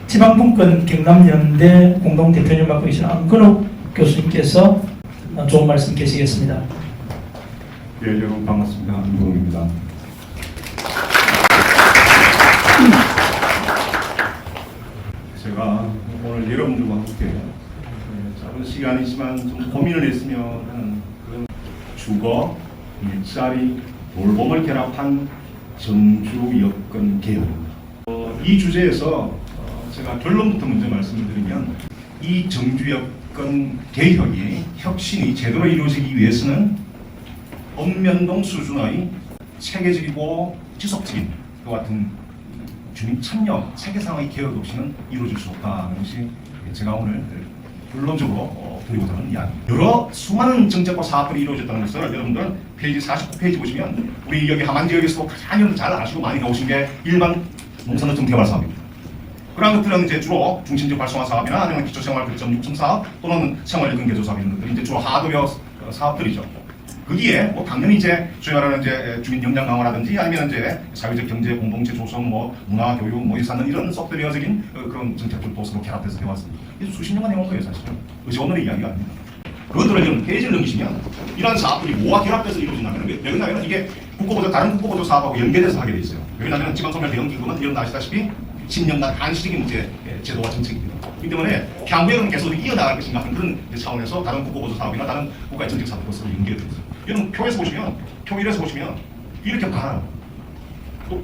지방분권 경남연대 공동대표님 맡고 계신 안근옥 교수님께서 좋은 말씀 계시겠습니다. 예, 여러분 반갑습니다. 안근옥입니다. 제가 오늘 여러분들과 함께 짧은 시간이지만 좀 고민을 했으면 하는 그런 주거, 일자리, 돌봄을 결합한 전주 여건 개혁입니다. 이 주제에서 제가 결론부터 먼저 말씀을 드리면 이 정주 여건 개혁이 혁신이 제대로 이루어지기 위해서는 읍면동 수준의 체계적이고 지속적인 그 같은 주민 참여 체계상의 개혁 없이는 이루어질 수 없다는 것이 제가 오늘 결론적으로 드리고자 하는 이야기입니다. 여러 수많은 정책과 사업들이 이루어졌다는 것을 여러분들 페이지 49페이지 보시면 우리 여기 함안 지역에서도 가장 잘 아시고 많이 나오신 게 일반 농산어촌 개발 사업입니다. 그런 것들은 이제 주로 중심적 활성화 사업이나 아니면 기초생활 거점 육성 사업 또는 생활여건 개조 사업 이런 것들이 이제 주로 하드웨어 사업들이죠. 거기에 뭐 당연히 이제 소위 말하는 이제 주민 역량 강화라든지 아니면 이제 사회적 경제 공동체 조성, 뭐 문화 교육, 뭐 일사는 이런 속들여적인 그런 정책들도 서로 결합해서 해왔습니다. 이게 수십 년간 해온 거예요, 사실은. 그것이 오늘의 이야기가 아닙니다. 그것들을 지금 페이지를 넘기시면 이런 사업들이 뭐와 결합돼서 이루어진다면 왜 그러냐면 이게 국고보조 다른 국고보조 사업하고 연계돼서 하게 돼 있어요. 왜냐하면 지방소멸 대응기금은 여러분 아시다시피 10년간 한시적인 제도와 정책입니다. 그렇기 때문에 향후에는 계속 이어나갈 것인가 하는 그런 차원에서 다른 국고보조 사업이나 다른 국가의 정책 사업과 서로 연계되어 있어요. 여러분 표에서 보시면 표 1에서 보시면 이렇게 많아요. 또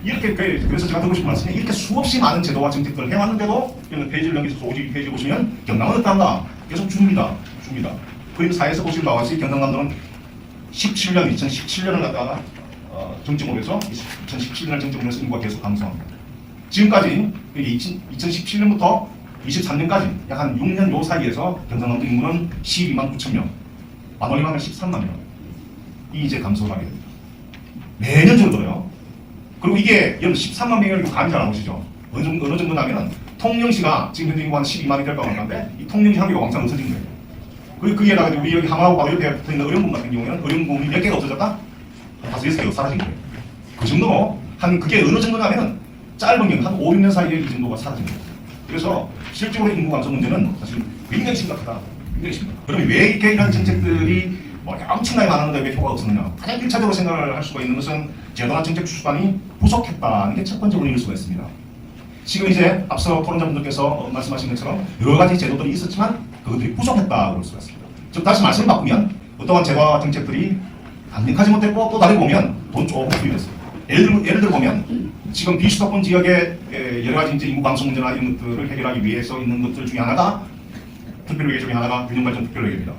이렇게 그래서 제가 드리고 싶은 말씀이 이렇게 수없이 많은 제도와 정책들을 해왔는데도 여러분 페이지를 넘겨서 52 페이지 보시면 경남은 어떤가 계속 줍니다. 그림 4에서 보실 바와 같이 경상남도는 2017년을 갖다가 정점으로 해서 2017년을 정점으로 해서 인구가 계속 감소합니다. 지금까지 2017년부터 23년까지 약 한 6년 요 사이에서 경상남도 인구는 12만 9천 명, 만월리만은 13만 명. 이 이제 감소를 하게 됩니다. 매년 줄어들어요. 그리고 이게 여러분 13만 명이 감이 잘 안 오시죠? 어느 정도냐면은 통영시가 지금 현재 인구가 한 12만이 될까 말까인데 이 통영시 한 개가 왕창 없어진 거예요. 그리고 거기에다가 우리 여기 함하고 바로 옆에 붙어 있는 어령군 같은 경우에는 어령군이 몇 개가 없어졌다? 5-6개가 사라진 거예요. 그 정도로 한 그게 어느 정도냐면은 짧은 경우 한 5, 6년 사이에 이 정도가 사라진 거예요. 그래서 실제로 인구 감소 문제는 사실 굉장히 심각하다. 굉장히 심각하다. 그러면 왜 이렇게 이런 정책들이 뭐 엄청나게 많았는데 왜 효과가 없었느냐? 가장 1차적으로 생각을 할 수가 있는 것은 제도나 정책 추진이 부족했다는 게 첫 번째 원인일 수가 있습니다. 지금 이제 앞서 토론자분들께서 말씀하신 것처럼 여러 가지 제도들이 있었지만 그것들이 부족했다고 볼 수가 있습니다. 즉 다시 말씀을 바꾸면 어떠한 제도와 정책들이 강력하지 못했고 또 다르게 보면 돈 조금 투입했어요. 예를 들어 보면 지금 비수도권 지역의 여러 가지 이제 인구 감소 문제나 이런 것들을 해결하기 위해서 있는 것들 중에 하나가 특별회계 중에 하나가 균형발전 특별회계입니다.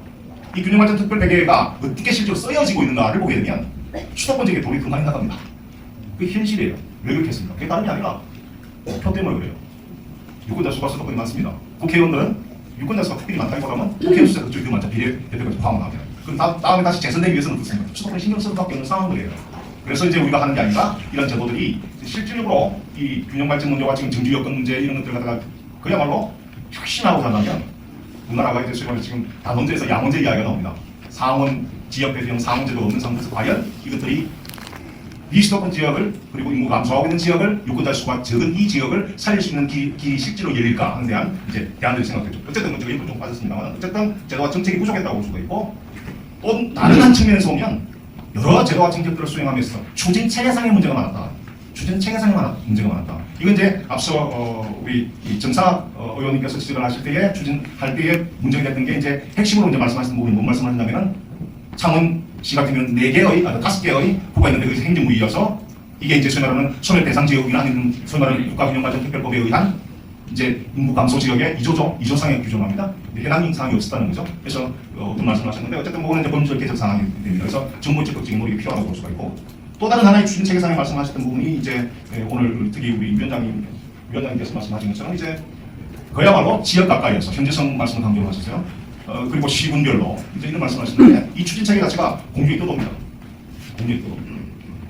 이 균형발전 특별회계가 어떻게 실제로 쓰여지고 있는가를 보게 되면 수도권 지역에 돈이 더 많이 나갑니다. 그게 현실이에요. 왜 그렇게 했습니까? 그게 다른 게 아니라 표 때문에 그래요. 유권자 수가 수도권이 많습니다. 국회의원들은 유권자 수가 특별히 많다기보다는 국회의원 수가 그쪽이 더 많죠. 비례대표까지 포함하면. 그럼 다음에 다시 재선되기 위해서는 어떻습니까? 수도권에 신경 쓸 수밖에 없는 상황이에요. 그래서 이제 우리가 하는 게 아니라 이런 제도들이 실질적으로 이 균형발전 문제와 지금 정주 여건 문제 이런 것들 갖다가 그야말로 혁신하고 산다면 우리나라가 이제 지금 단원제에서 양원제 이야기가 나옵니다. 상원 지역 대표형 상원제도가 없는 상태에서 과연 이것들이 비수도권 지역을 그리고 인구 감소하고 있는 지역을 유권자 수가 적은 이 지역을 살릴 수 있는 길이 실제로 열릴까 하는 대한 이제 대안들이 생각되죠. 어쨌든 제가 일부 좀 빠졌습니다만 어쨌든 제도와 정책이 부족했다고 볼 수가 있고 또 다른 한 측면에서 보면 여러 제도와 정책들을 수행하면서 추진 체계상의 문제가 많았다. 추진 체계상의 문제가 많았다. 이건 이제 앞서 우리 정상학 의원님께서 지적을 하실 때에 추진할 때에 문제가 됐던 게 이제 핵심으로 이제 말씀하신 부분이 뭔 말씀하신다면은 창원시 같은 경우는 5개의 후가 있는데 그것이 행정부이어서 이게 이제 소위 말하는 소멸 대상 지역이나 아니면 소위 말하는 국가균형발전특별법에 의한 이제 인구 감소 지역의 2조상에 규정합니다. 해당 사항이 없었다는 거죠. 그래서 어떤 말씀하셨는데 어쨌든 그거는 이제 법률적 개정 사항이 됩니다. 그래서 정부 적극적인 노력이 필요하다고 볼 수가 있고 또 다른 하나의 추진 체계상에 말씀하셨던 부분이 이제 오늘 특히 우리 위원장님께서 말씀하신 것처럼 이제 그야말로 지역 가까이에서 현지성 말씀을 강조를 하셨어요. 그리고 시군별로 이제 이런 말씀하셨는데 이 추진 체계 자체가 공주의 뜻입니다. 공주의 뜻.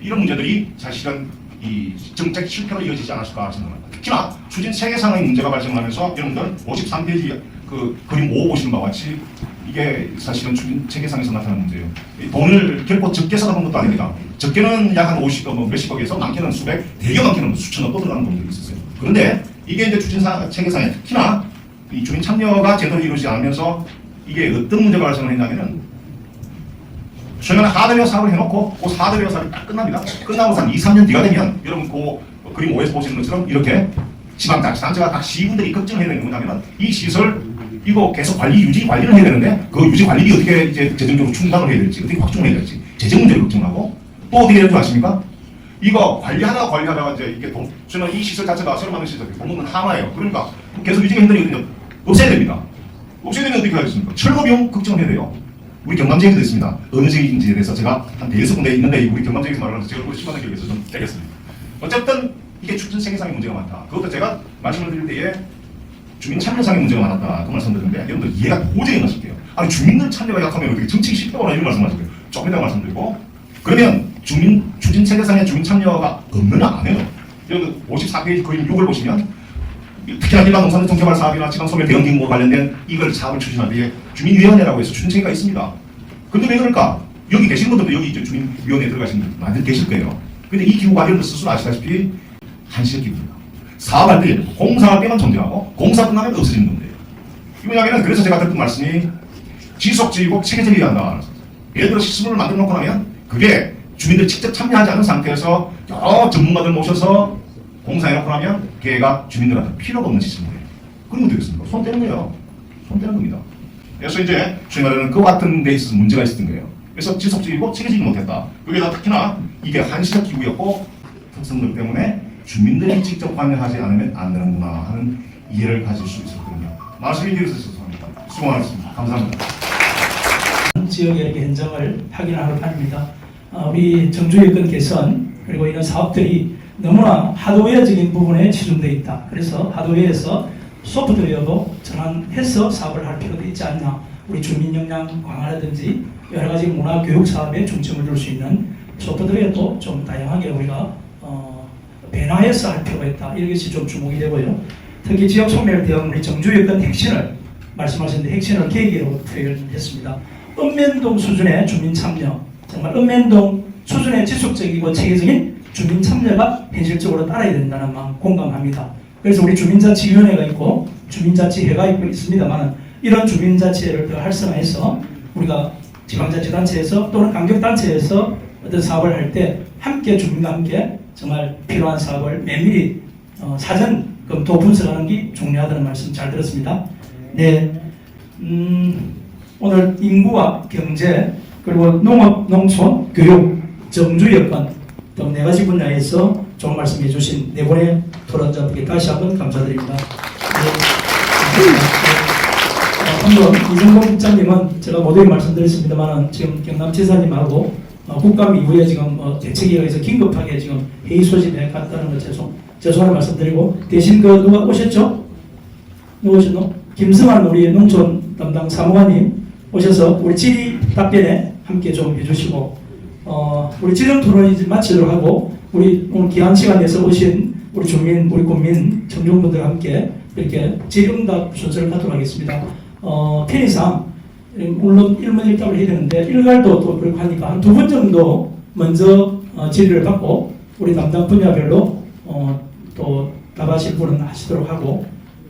이런 문제들이 사실은 이 정책 실패로 이어지지 않았을까 생각합니다. 특히나 추진 체계상의 문제가 발생하면서 여러분들 53페이지 그 그림 5 보시는 바와 같이 이게 사실은 추진 체계상에서 나타나는 문제예요. 돈을 결코 적게 써가는 것도 아닙니다. 적게는 약 한 50억, 몇십억에서 많게는 수백, 되게 많게는 수천억 또 들어가는 돈들이 있었어요. 그런데 이게 이제 추진 체계상에 특히나 이 주민 참여가 제대로 이루어지지 않으면서 이게 어떤 문제가 발생을 했냐면은 최근에 하드웨어 사업을 해놓고 그 하드웨어 사업이 딱 끝납니다. 끝나고 한 2, 3년 뒤가 되면 여러분 그 그림 5에서 보시는 것처럼 이렇게 지방자치단체가 각 시군들이 걱정해야 되는 거냐면 이 시설 이거 계속 유지 관리를 해야 되는데 그 유지 관리비 어떻게 이제 재정적으로 충당을 해야 될지 어떻게 확충을 해야 될지 재정 문제를 걱정하고 또 어떻게 되는 줄 아십니까? 이거 관리하다가 이제 이게 저는 이 시설 자체가 새로 만든 시설이 돈 먹는 하나예요. 그러니까 계속 유지가 힘드니까 없애야 됩니다. 없애야 되면 어떻게 하겠습니까? 철거 비용 걱정을 해야 돼요. 우리 경남 지역에도 있습니다. 어느 지역인지에 대해서 제가 한 100군데 있는데 우리 경남 지역에서 말하면서 제가 얼굴 심하게 기억해서 좀 되겠습니다. 어쨌든 이게 추진 체계상의 문제가 많다. 그것도 제가 말씀을 드릴 때에 주민 참여상의 문제가 많았다. 그 말씀드렸는데 여러분들 이해가 도저히 안 가실게요. 아니 주민들 참여가 약하면 어떻게 정책이 실패하거나 이런 말씀하시고요. 조금 이따가 말씀드리고 그러면 추진 체계상의 주민 참여가 없느냐 안 해요. 여러분 54페이지 그림 6을 보시면 특히나 일반 농산물 개발 사업이나 지방소멸 대응기금과 관련된 이걸 사업을 추진하기 위해 주민위원회라고 해서 추진체계가 있습니다. 그런데 왜 그럴까? 여기 계신 분들도 여기 이제 주민위원회에 들어가신 분들 많이 계실 거예요. 근데 이 기후관리를 스스로 아시다시피 한시적 기후입니다. 사업할 때 공사할 때만 존재하고 공사 끝나면 없어지는 건데요. 이 뭐냐면은 그래서 제가 듣던 말씀이 지속적이고 체계적이어야 한다. 예를 들어 시스템을 만들어 놓고 나면 그게 주민들이 직접 참여하지 않은 상태에서 여러 전문가들 모셔서 공사해 놓고 나면 걔가 주민들한테 필요가 없는 시스템이에요. 그러면 되겠습니까? 손 떼는 거예요. 손 떼는 겁니다. 그래서 이제 소위 말하는 그 같은 데 있어서 문제가 있었던 거예요. 그래서 지속적이고 체계적이지 못했다. 거기다 특히나 이게 한시적 기후였고 특성들 때문에 주민들이 직접 관여하지 않으면 안 되는구나 하는 이해를 가질 수 있었거든요. 말씀이 드려서 죄송합니다. 수고 많으셨습니다. 감사합니다. 지역의 이렇게 현장을 확인하는 판입니다. 우리 정주 여건 개선 그리고 이런 사업들이 너무나 하드웨어적인 부분에 치중되어 있다. 그래서 하드웨어에서 소프트웨어도 전환해서 사업을 할 필요도 있지 않나. 우리 주민 역량 강화라든지 여러 가지 문화 교육 사업에 중점을 둘 수 있는 소프트웨어도 좀 다양하게 우리가 변화해서 할 필요가 있다. 이것이 좀 주목이 되고요. 특히 지역 소멸 대응 우리 정주 여건 핵심을 말씀하셨는데 핵심을 계기로 표현했습니다. 읍면동 수준의 주민 참여, 정말 읍면동 수준의 지속적이고 체계적인 주민 참여가 현실적으로 따라야 된다는 마음 공감합니다. 그래서 우리 주민자치위원회가 있고 주민자치회가 있고 있습니다만 이런 주민자치회를 더 활성화해서 우리가 지방자치단체에서 또는 강력단체에서 어떤 사업을 할 때 함께 주민과 함께 정말 필요한 사업을 면밀히 사전 검토 분석하는 게 중요하다는 말씀 잘 들었습니다. 네, 오늘 인구와 경제 그리고 농업, 농촌, 교육, 정주 여건 등 4가지 분야에서 좋은 말씀해 주신 4분의 토론자분께 다시 한번 감사드립니다. 한번 이정봉 국장님은 제가 모두에 말씀드렸습니다만 지금 경남지사님하고 국감 이후에 지금 대책위에서 긴급하게 지금 회의 소집에 갔다는 거 죄송한 말씀드리고 대신 누가 오셨죠? 누가 오셨노? 김승환 우리 농촌 담당 사무관님 오셔서 우리 질의 답변에 함께 좀 해주시고 우리 지금 토론이 마치도록 하고 우리 오늘 귀한 시간 내서 오신 우리 주민, 우리 국민, 청중분들과 함께 이렇게 질의응답 순서를 갖도록 하겠습니다. 편의상 물론 1문 1답을 해야 되는데 일괄도 또 그렇고 하니까 한 2분 정도 먼저 질의를 받고 우리 담당 분야별로 또 답하실 분은 하시도록 하고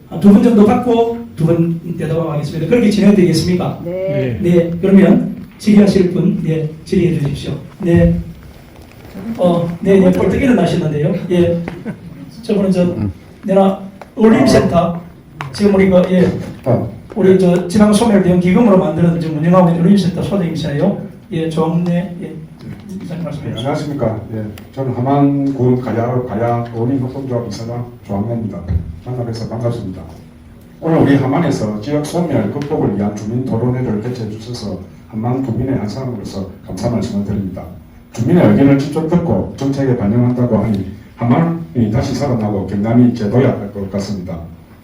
2분 정도 받고 2분 대답하겠습니다. 그렇게 진행되겠습니까? 네. 네. 그러면 질의하실 분, 네, 질의해 주십시오. 네. 네, 벌떡 일어나시는데요. 예. 저분은 내가 올림센터 지금 우리가 우리 지방 소멸 대응 기금으로 만드는 지금 운영하고 있는 올림센터 소장님이세요. 예, 조항래 이사님 말씀해 주시죠. 안녕하십니까. 예, 저는 함안군 가야 어린협동조합 이사장 조항래입니다. 만나뵈서 반갑습니다. 오늘 우리 함안에서 지역 소멸 극복을 위한 주민 토론회를 개최해 주셔서 함안 구민의 한 사람으로서 감사 말씀을 드립니다. 주민의 의견을 직접 듣고 정책에 반영한다고 하니 함안이 다시 살아나고 경남이 재도약할 것 같습니다.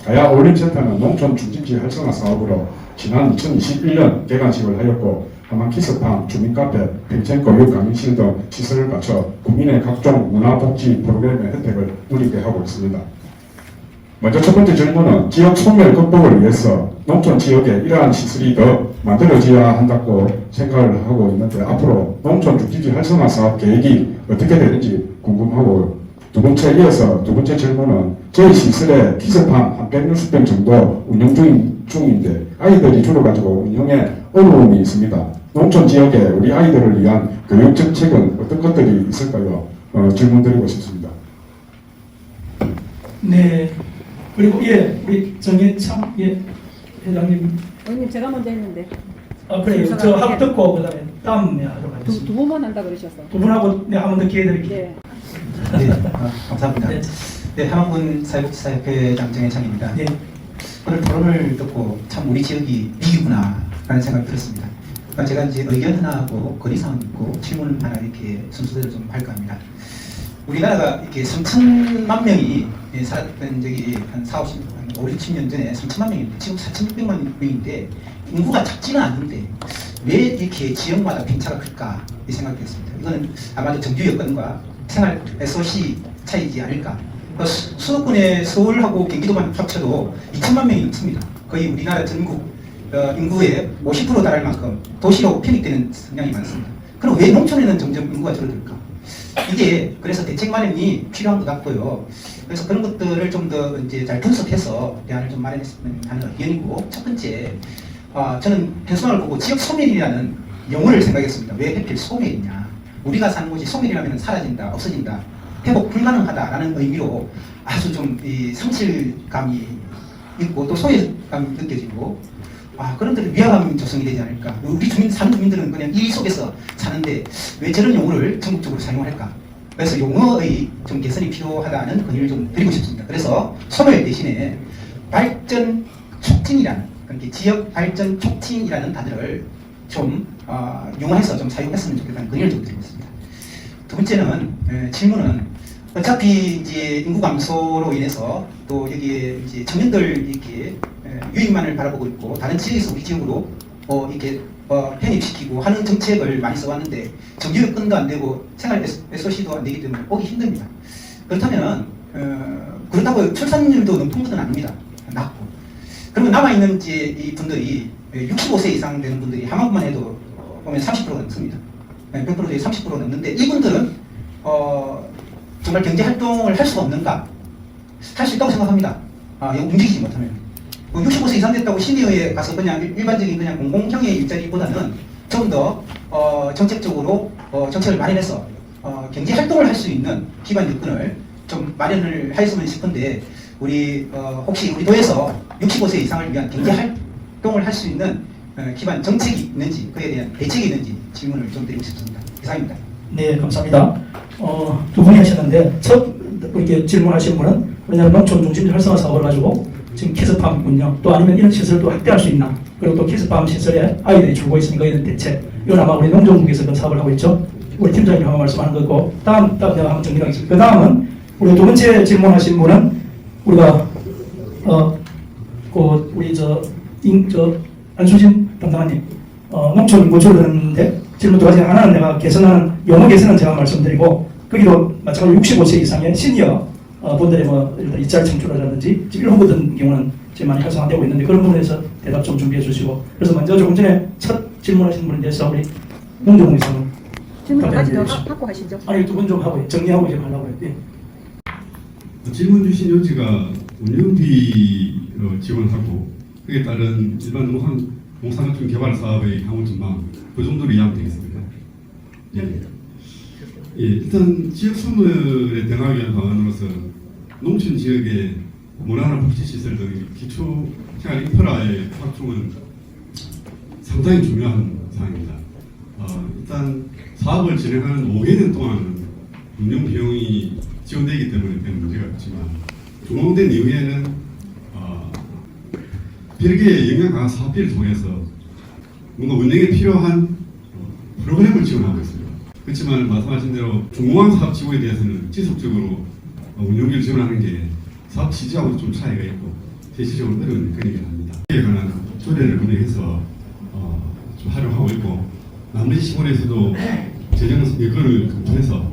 가야 어린센터는 농촌 중심지 활성화 사업으로 지난 2021년 개관식을 하였고 함안 키스팜, 주민카페, 팽창교육 강의실 등 시설을 갖춰 국민의 각종 문화복지 프로그램의 혜택을 누리게 하고 있습니다. 먼저 첫 번째 질문은 지역 소멸 극복을 위해서 농촌 지역에 이러한 시설이 더 만들어져야 한다고 생각을 하고 있는데 앞으로 농촌 중심지 활성화 사업 계획이 어떻게 되는지 궁금하고 두 번째 질문은 저희 시설에 키스팜 한 160병 정도 운영 중인데 아이들이 줄어가지고 운영에 어려움이 있습니다. 농촌 지역에 우리 아이들을 위한 교육 정책은 어떤 것들이 있을까요? 질문 드리고 싶습니다. 네. 그리고 예, 우리 정예창 예 회장님. 의원님 제가 먼저 했는데. 그래요. 저 합 듣고 그다음에 다음에 하도록 하겠습니다. 두 분만 한다 그러셨어. 두 분하고 네, 한 번 더 기회 드릴게요. 네. 네, 감사합니다. 네, 함안군사회복지사협회장 정혜창입니다. 네. 오늘 토론을 듣고 참 우리 지역이 위기구나 라는 생각이 들었습니다. 그러니까 제가 이제 의견 하나하고 건의사항 있고 질문 하나 이렇게 순서대로 좀 할까 합니다. 우리나라가 이렇게 3천만 명이 살았던 적이 한 5, 60년 전에 3천만 명인데 지금 4,600만 명인데 인구가 작지는 않는데 왜 이렇게 지역마다 빈차가 클까 이 생각이 들었습니다. 이거는 아마도 정규 여건과 생활 SOC 차이지 않을까. 수도권의 서울하고 경기도만 합쳐도 2천만 명이 넘습니다. 거의 우리나라 전국 인구의 50% 달할 만큼 도시로 편입되는 성향이 많습니다. 그럼 왜 농촌에는 점점 인구가 줄어들까? 이게 그래서 대책 마련이 필요한 것 같고요. 그래서 그런 것들을 좀 더 이제 잘 분석해서 대안을 좀 마련했으면 하는 의견이고, 첫 번째, 저는 현수막을 보고 지역 소멸이라는 용어를 생각했습니다. 왜 하필 소멸이냐? 우리가 사는 곳이 소멸이라면 사라진다, 없어진다, 회복 불가능하다라는 의미로 아주 좀 이 상실감이 있고 또 소외감이 느껴지고, 그런 데는 위화감 조성이 되지 않을까. 우리 사는 주민들은 그냥 이 속에서 사는데 왜 저런 용어를 전국적으로 사용할까? 그래서 용어의 좀 개선이 필요하다는 건의를 좀 드리고 싶습니다. 그래서 소멸 대신에 발전 촉진이라는, 그러니까 지역 발전 촉진이라는 단어를 좀 용어해서 좀 사용했으면 좋겠다는 건의를 좀 드리고 있습니다. 두 번째는 질문은, 어차피 이제 인구 감소로 인해서 또 여기에 이제 청년들 이렇게 유익만을 바라보고 있고, 다른 지역에서 우리 지역으로 이렇게 편입시키고 하는 정책을 많이 써왔는데 정규 여건도 안 되고 생활 SOC도 안 되기 때문에 오기 힘듭니다. 그렇다면 그렇다고 출산율도 높은 것은 아닙니다. 낮고. 그러면 남아있는 이제 이 분들이 65세 이상 되는 분들이 하만구만 해도 보면 30%가 넘습니다. 100%에 30% 넘는데, 이분들은 정말 경제 활동을 할 수가 없는가? 할 수 있다고 생각합니다. 움직이지 못하면. 65세 이상 됐다고 시니어에 가서 그냥 일반적인 그냥 공공형의 일자리보다는 좀 더 정책적으로 정책을 마련해서 경제 활동을 할 수 있는 기반 여건을 좀 마련을 하였으면 싶은데, 우리 혹시 우리 도에서 65세 이상을 위한 경제 활동을 할 수 있는 기반 정책이 있는지, 그에 대한 대책이 있는지 질문을 좀 드리고 싶습니다. 이상입니다. 네, 감사합니다. 두 분이 하셨는데, 첫 이렇게 질문하신 분은 왜냐하면 농촌 중심 활성화 사업을 가지고 지금 키즈팜 운영, 또 아니면 이런 시설도 확대할 수 있나, 그리고 또 키즈팜 시설에 아이들이 줄고 있으니까 이런 대책, 이건 아마 우리 농정국에서 그 사업을 하고 있죠. 우리 팀장님이 한번 말씀하는 거고, 다음 내가 한번 정리하겠습니다. 그 다음은 우리 두 번째 질문하신 분은 우리가 우리 안수진 담당관님, 농촌 인구 줄어드는데 질문 두 가지. 하나는 내가 개선하는 용어 개선은 제가 말씀드리고, 거기도 마찬가지로 65세 이상의 시니어 분들의 일자리 창출이라든지 이런 부분 경우는 지금 많이 활성화되고 있는데, 그런 부분에서 대답 좀 준비해 주시고. 그래서 먼저 조금 전에 첫 질문하신 분에 대해서 우리 농정국 이사님 질문까지 더 받고 하시죠. 아니, 두 분 좀 하고 정리하고 이제 하려고 했더니. 질문 주신 요지가 운영비로 지원하고 그에 따른 일반 농산업종 개발 사업의 향후 전망, 그 정도로 이해하면 되겠습니까? 예. 일단 지역 소멸에 대응하기 위한 방안으로서 농촌 지역의 문화나 복지시설 등 기초 생활 인프라의 확충은 상당히 중요한 사항입니다. 일단 사업을 진행하는 5개년 동안 운영 비용이 지원되기 때문에 별 문제가 없지만, 종용된 이후에는 별개의 영양 강화 사업비를 통해서 뭔가 운영에 필요한 프로그램을 지원하고 있습니다. 그렇지만 말씀하신 대로 중공항 사업 지구에 대해서는 지속적으로 운영비를 지원하는 게 사업 취지하고 좀 차이가 있고 실질적으로 어려운 그림이 납니다. 이에 관한 조례를 운영해서 좀 활용하고 있고, 나머지 시골에서도 재정 여건을 검토해서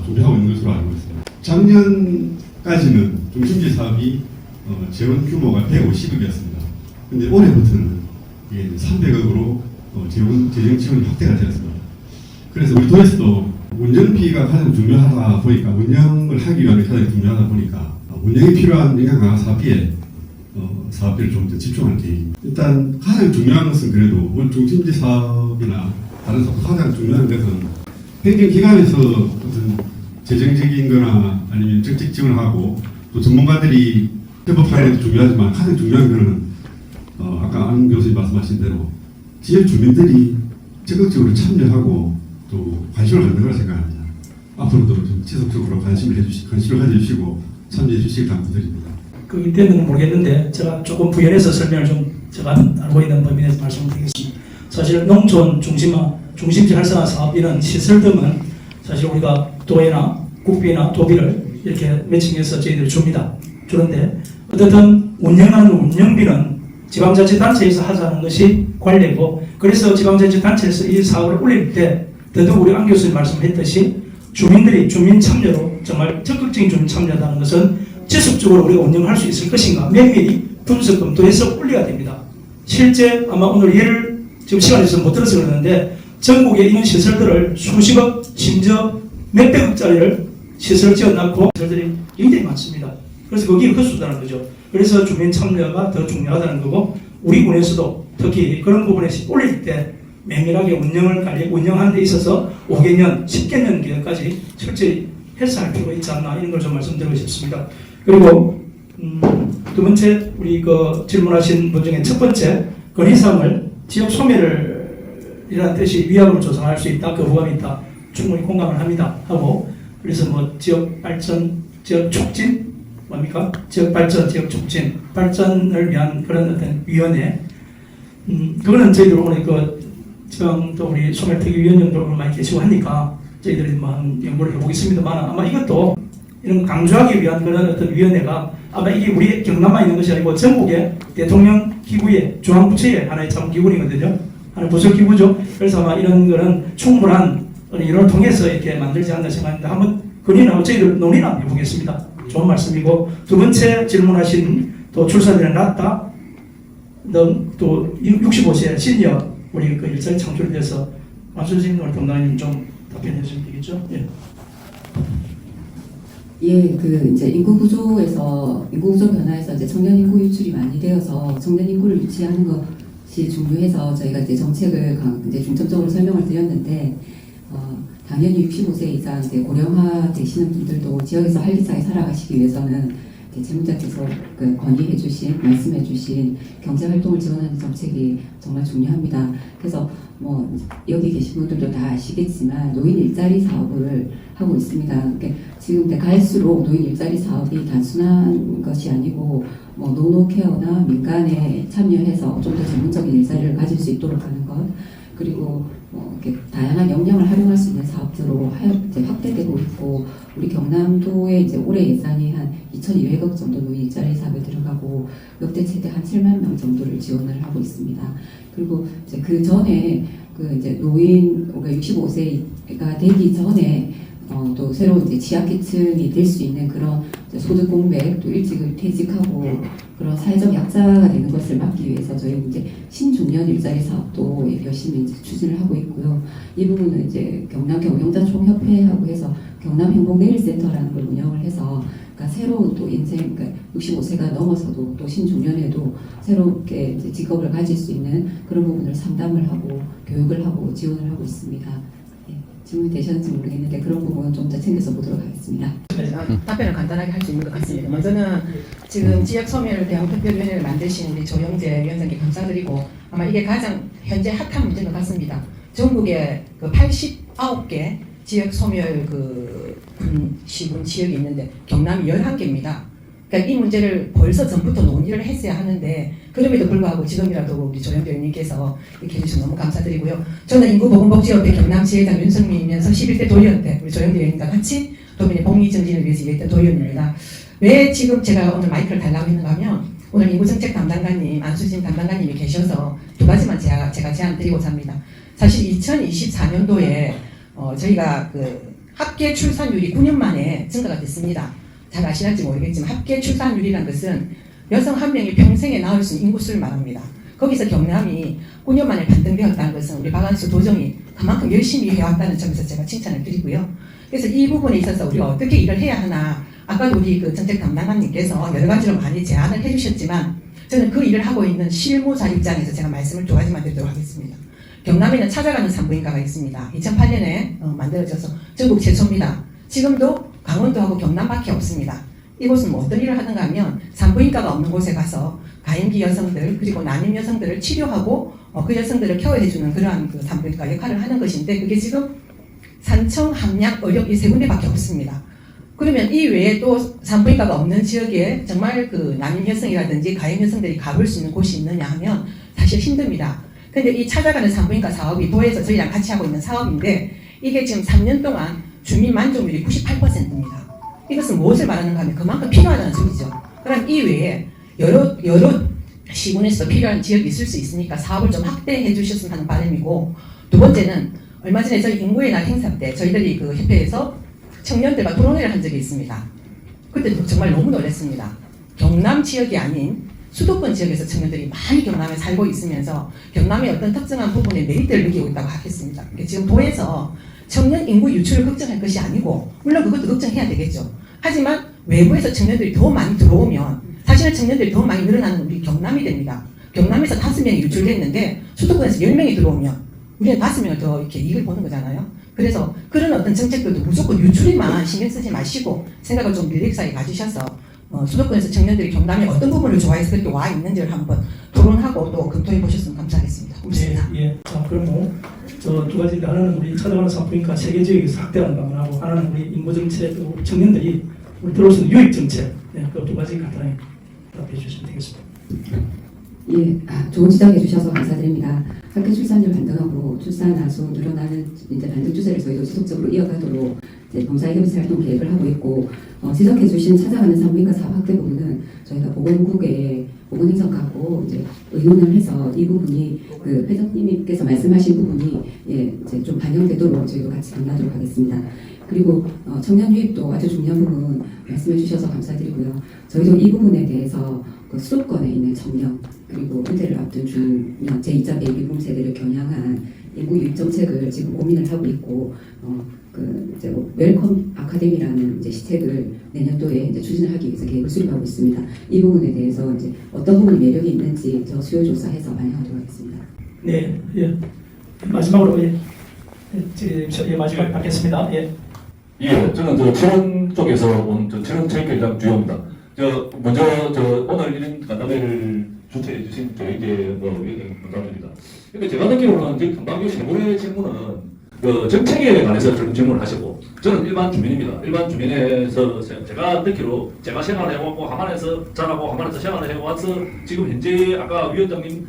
준비하고 있는 것으로 알고 있습니다. 작년까지는 중심지 사업이 재원 규모가 150억이었습니다. 근데 올해부터는 300억으로 재정 지원이 확대가 되었습니다. 그래서 우리 도에서도 운영비가 가장 중요하다 보니까, 운영을 하기 위한 가장 중요하다 보니까 운영에 필요한 영양 강화 사업비에 사업비를 좀 더 집중할 계획입니다. 일단 가장 중요한 것은 그래도 중심지 사업이나 다른 사업 가장 중요한 것은 행정기관에서 어떤 재정적인 거나 아니면 정책 지원하고 또 전문가들이 협업하는 것도 중요하지만, 가장 중요한 것은 아까 안 교수님 말씀하신 대로 지역 주민들이 적극적으로 참여하고 또 관심을 갖는 거라 생각합니다. 앞으로도 좀 지속적으로 관심을 가져주시고 참여해 주시길 당부드립니다. 그 이때는 모르겠는데 제가 조금 부연해서 설명을 좀 제가 알고 있는 범위 내에서 말씀을 드리겠습니다. 사실 농촌 중심지 활성화 사업이나 시설 등은 사실 우리가 도에나 국비나 도비를 이렇게 매칭해서 저희들이 줍니다. 주는데 어쨌든 운영하는 운영비는 지방자치단체에서 하자는 것이 관례고, 그래서 지방자치단체에서 이 사업을 올릴 때 더더욱 우리 안 교수님 말씀했듯이 주민 참여로 정말 적극적인 주민 참여라는 것은 지속적으로 우리가 운영할 수 있을 것인가 면밀히 분석 검토해서 올려야 됩니다. 실제 아마 오늘 예를 지금 시간이 있어서 못 들어서 그러는데 전국에 있는 시설들을 수십억 심지어 몇백억짜리를 시설을 지어놨고 시설들이 굉장히 많습니다. 그래서 거기에 헛수다는 거죠. 그래서 주민 참여가 더 중요하다는 거고 우리 군에서도 특히 그런 부분에 올릴 때 면밀하게 운영하는 데 있어서 5개년, 10개년 계획까지 철저히 해서 할 필요가 있지 않나 이런 걸 좀 말씀드리고 싶습니다. 그리고 두 번째 우리 그 질문하신 분 중에 첫 번째 건의사항을 지역 소멸이라는 뜻이 위협을 조성할 수 있다, 거부감이 있다 충분히 공감을 합니다 하고 그래서 뭐 지역 발전, 지역 촉진 뭡니까? 지역 발전, 지역 촉진 발전을 위한 그런 어떤 위원회 그거는 저희들 오늘 그 지방도 우리 소멸특위위원님도 많이 계시고 하니까 저희들이 뭐 연구를 해보겠습니다만 아마 이것도 이런 거 강조하기 위한 그런 어떤 위원회가 아마 이게 우리 경남만 있는 것이 아니고 전국의 대통령 기구의 중앙부처의 하나의 자문기구이거든요. 하나의 부서기구죠. 그래서 아마 이런 거는 충분한 이론을 통해서 이렇게 만들지 않나 생각합니다. 한번 건의하고 저희들 논의를 한번 해보겠습니다. 좋은 말씀이고 두 번째 질문하신 또 출산율이 낮다 또 65세 시니어 우리 그 일자리 창출에 대해서 안수진 활동가님 좀 답변해 주시면 되겠죠? 예. 예, 그 이제 인구 구조 변화에서 이제 청년 인구 유출이 많이 되어서 청년 인구를 유치하는 것이 중요해서 저희가 이제 정책을 이제 중점적으로 설명을 드렸는데 당연히 65세 이상 이제 고령화 되시는 분들도 지역에서 활기차게 살아가시기 위해서는 재무장께서 그 건의해주신 말씀해주신 경제활동을 지원하는 정책이 정말 중요합니다. 그래서 뭐 여기 계신 분들도 다 아시겠지만 노인 일자리 사업을 하고 있습니다. 그러니까 지금 갈수록 노인 일자리 사업이 단순한 것이 아니고 뭐 노노케어나 민간에 참여해서 좀 더 전문적인 일자리를 가질 수 있도록 하는 것 그리고 이렇게 다양한 역량을 활용할 수 있는 사업들로 이제 확대되고 있고 우리 경남도에 이제 올해 예산이 한 2,200억 정도 노인 일자리 사업에 들어가고 역대 최대 한 7만 명 정도를 지원을 하고 있습니다. 그리고 이제 그 전에 그 이제 노인 65세가 되기 전에 또 새로운 이제 취약계층이 될 수 있는 그런 소득 공백 또 일찍 퇴직하고 그런 사회적 약자가 되는 것을 막기 위해서 저희 이제 신중년 일자리 사업도 열심히 이제 추진을 하고 있고요. 이 부분은 이제 경남 경영자 총협회하고 해서 경남 행복 내일센터라는 걸 운영을 해서 그러니까 새로운 또 인생 그러니까 65세가 넘어서도 또 신중년에도 새롭게 이제 직업을 가질 수 있는 그런 부분을 상담을 하고 교육을 하고 지원을 하고 있습니다. 질문이 되셨는지 모르겠는데 그런 부분은 좀 더 챙겨서 보도록 하겠습니다. 답변을 간단하게 할 수 있는 것 같습니다. 먼저는 지금 지역소멸 대응특별위원회를 만드신 우리 조영재 위원장께 감사드리고 아마 이게 가장 현재 핫한 문제인 것 같습니다. 전국에 그 89개 지역소멸 시군 지역이 있는데 경남이 11개입니다. 그러니까 이 문제를 벌써 전부터 논의를 했어야 하는데 그럼에도 불구하고 지금이라도 우리 조영재 의원님께서 이렇게 해주셔서 너무 감사드리고요. 저는 인구보건복지협회 경남지회장 윤성민이면서 11대 도의원 때 우리 조영재 의원님과 같이 도민의 복리 증진을 위해서 일했던 도의원입니다. 왜 지금 제가 오늘 마이크를 달라고 했는가 하면 오늘 인구정책 담당관님 안수진 담당관님이 계셔서 두 가지만 제가 제안 드리고자 합니다. 사실 2024년도에 저희가 그 합계 출산율이 9년 만에 증가가 됐습니다. 잘 아시는지 모르겠지만 합계 출산율이라는 것은 여성 한 명이 평생에 낳을 수 있는 인구수를 말합니다. 거기서 경남이 9년 만에 반등되었다는 것은 우리 박안수 도정이 그만큼 열심히 해왔다는 점에서 제가 칭찬을 드리고요. 그래서 이 부분에 있어서 우리가 어떻게 일을 해야 하나 아까도 우리 그 정책 담당관님께서 여러 가지로 많이 제안을 해주셨지만 저는 그 일을 하고 있는 실무자 입장에서 제가 말씀을 두 가지만 드리도록 하겠습니다. 경남에는 찾아가는 산부인과가 있습니다. 2008년에 만들어져서 전국 최초입니다. 지금도 강원도하고 경남밖에 없습니다. 이곳은 뭐 어떤 일을 하는가 하면 산부인과가 없는 곳에 가서 가임기 여성들 그리고 난임 여성들을 치료하고 그 여성들을 케어해주는 그러한 그 산부인과 역할을 하는 것인데 그게 지금 산청, 함양, 의령 이 세 군데밖에 없습니다. 그러면 이 외에 또 산부인과가 없는 지역에 정말 그 난임 여성이라든지 가임 여성들이 가볼 수 있는 곳이 있느냐 하면 사실 힘듭니다. 근데 이 찾아가는 산부인과 사업이 도에서 저희랑 같이 하고 있는 사업인데 이게 지금 3년 동안 주민 만족률이 98%입니다. 이것은 무엇을 말하는가 하면 그만큼 필요하다는 소리죠. 그럼 이 외에 여러 시군에서 필요한 지역이 있을 수 있으니까 사업을 좀 확대해 주셨으면 하는 바람이고 두 번째는 얼마 전에 저희 인구의 날 행사 때 저희들이 그 협회에서 청년들과 토론회를 한 적이 있습니다. 그때도 정말 너무 놀랐습니다. 경남 지역이 아닌 수도권 지역에서 청년들이 많이 경남에 살고 있으면서 경남의 어떤 특정한 부분에 메리트를 느끼고 있다고 하겠습니다. 지금 도에서 청년 인구 유출을 걱정할 것이 아니고 물론 그것도 걱정해야 되겠죠. 하지만 외부에서 청년들이 더 많이 들어오면 사실은 청년들이 더 많이 늘어나는 우리 경남이 됩니다. 경남에서 5명이 유출됐는데 수도권에서 10명이 들어오면 우리는 5명을 더 이렇게 이익을 보는 거잖아요. 그래서 그런 어떤 정책들도 무조건 유출에만 신경 쓰지 마시고 생각을 좀 릴렉스하게 가지셔서 수도권에서 청년들이 경남에 어떤 부분을 좋아해서 그렇게 와 있는지를 한번 토론하고 또 검토해 보셨으면 감사하겠습니다. 고맙습니다. 예. 자, 그럼 저 두 가지 하나는 우리 찾아가는 산부인과 세계 지역에서 확대하는 방안하고 하나는 우리 인구 정책, 청년들이 우리 들어올 수 있는 유익 정책. 그 두 가지 간단하게 답해 주시면 되겠습니다. 예, 좋은 지적해 주셔서 감사드립니다. 학교 출산율 반등하고 출산 아수 늘어나는 이제 반등 추세를 저희도 지속적으로 이어가도록 이제 범사회계부서 활동 계획을 하고 있고 지적해 주신 찾아가는 산부인과 사업 확대 부분은 저희가 보건국에 보건행정과하고 이제 의논을 해서 이 부분이 그 회장님께서 말씀하신 부분이 예, 이제 좀 반영되도록 저희도 같이 강화하도록 하겠습니다. 그리고 청년 유입도 아주 중요한 부분 말씀해 주셔서 감사드리고요. 저희도 이 부분에 대해서 그 수도권에 있는 청년 그리고 은퇴를 앞둔 중년 제2차 베이비붐 세대를 겨냥한 인구 유입 정책을 지금 고민을 하고 있고 그 이제 웰컴 아카데미라는 이제 시책을 내년도에 이제 추진을 하기 위해서 계획을 수립하고 있습니다. 이 부분에 대해서 이제 어떤 부분이 매력이 있는지 저 수요 조사해서 반영하도록 하겠습니다. 네, 예. 마지막으로 마지막 받겠습니다. 예. 예, 저는 저 철원 쪽에서 온 철원 체육회장 주영입니다. 먼저 오늘 이런 간담회를 주최해 주신 저에게 위원님 감사드립니다. 근데 제가 듣기로는 지금 강남교 세무의 질문은 정책에 관해서 질문을 하시고 저는 일반 주민입니다. 일반 주민에서 제가 듣기로 제가 생활을 해왔고 하만에서 자라고 하만에서 생활을 해와서 지금 현재 아까 위원장님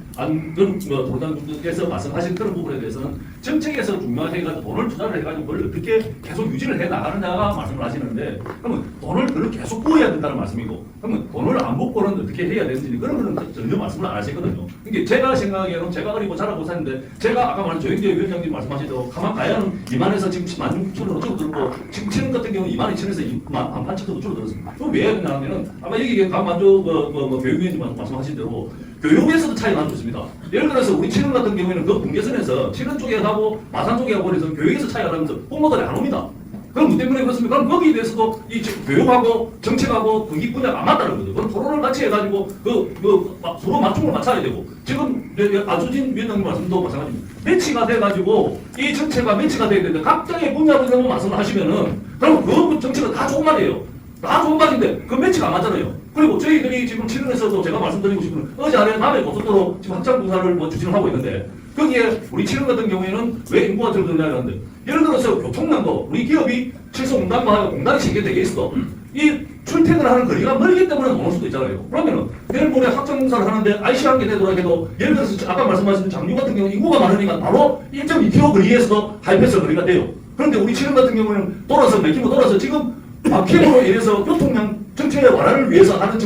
도당님께서 말씀하신 그런 부분에 대해서는 정책에서 중요해가지고 돈을 투자를 해가지고 그걸 어떻게 계속 유지를 해 나가느냐가 말씀을 하시는데 그러면 돈을 그걸 계속 부어야 된다는 말씀이고 그러면 돈을 안 먹고는 어떻게 해야 되는지 그런 거는 전혀 말씀을 안 하시거든요. 그러니까 제가 생각에는 제가 어리고 자라고 사는데 제가 아까 말한 조영재 위원장님 말씀하시도록 가만 가야는 2만에서 지금 16,000원 줄어들고 지금 치는 같은 경우 22,000원에서 28,000원 줄어들었습니다. 그럼 왜 그러냐면은 아마 여기 강만조 교육위원님 말씀하신 대로 교육에서도 차이가 나고 있습니다. 예를 들어서 우리 치는 같은 경우에는 그 분계선에서 치는 쪽에 하고 마산 쪽에 하고 그래서 교육에서 차이가 나면서 공모들이 안 옵니다. 그럼 뭐 때문에 그렇습니까? 그럼 거기에 대해서도 이 교육하고 정책하고 국익 분야가 안 맞다는 거죠. 그럼 토론을 같이 해가지고 서로 맞춤을 맞춰야 되고 지금 안수진 위원장님 말씀도 마찬가지입니다. 매치가 돼가지고 이 정책과 매치가 돼야 되는데 각장의 분야로 말씀을 하시면은 그럼 그 정책은 다 좋은 말이에요. 다 좋은 말인데 그 매치가 안 맞잖아요. 그리고 저희들이 지금 치릉에서도 제가 말씀드리고 싶은 어제 아래 남해 고속도로 지금 확장공사를 추진을 하고 있는데 거기에 우리 치릉 같은 경우에는 왜 인구가 줄어드느냐 하는데 예를 들어서 교통난도 우리 기업이 칠성공단과 공단이 생겨되게 있어. 이 출퇴근을 하는 거리가 멀기 때문에 못 올 수도 있잖아요. 그러면은 내일 모레 확장공사를 하는데 IC 한 개 되도록 해도 예를 들어서 아까 말씀하신 장류 같은 경우 인구가 많으니까 바로 1.2km 거리에서도 하이패스 거리가 돼요. 그런데 우리 치릉 같은 경우는 돌아서 몇 킬로 돌아서 지금 막힘으로 인해서 교통량 정체의 완화를 위해서 하는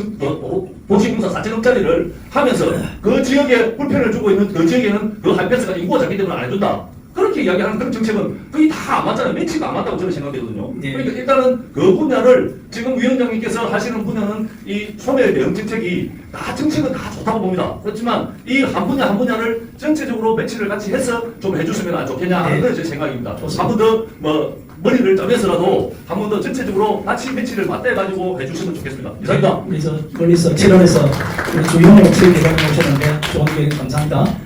도시공사 4천억짜리를 하면서 그 지역에 불편을 주고 있는 그 지역에는 그 하이패스가 인구가 작기 때문에 안 해준다. 그렇게 이야기하는 그런 정책은 거의 다 안 맞잖아요. 매치가 안 맞다고 저는 생각되거든요. 네. 그러니까 일단은 그 분야를 지금 위원장님께서 하시는 분야는 이 소멸 대응 정책이 다 정책은 다 좋다고 봅니다. 그렇지만 이 한 분야 한 분야를 전체적으로 매치를 같이 해서 좀 해주시면 안 좋겠냐 하는 게 제 생각입니다. 한 번 더 머리를 짜면서라도 한 번 더 전체적으로 같이 매치를 맞대가지고 해주시면 좋겠습니다. 이상입니다. 우리 멀리서 철원에서 우리 주영호 체육회장님 오셨는데 좋은 기회 감사합니다.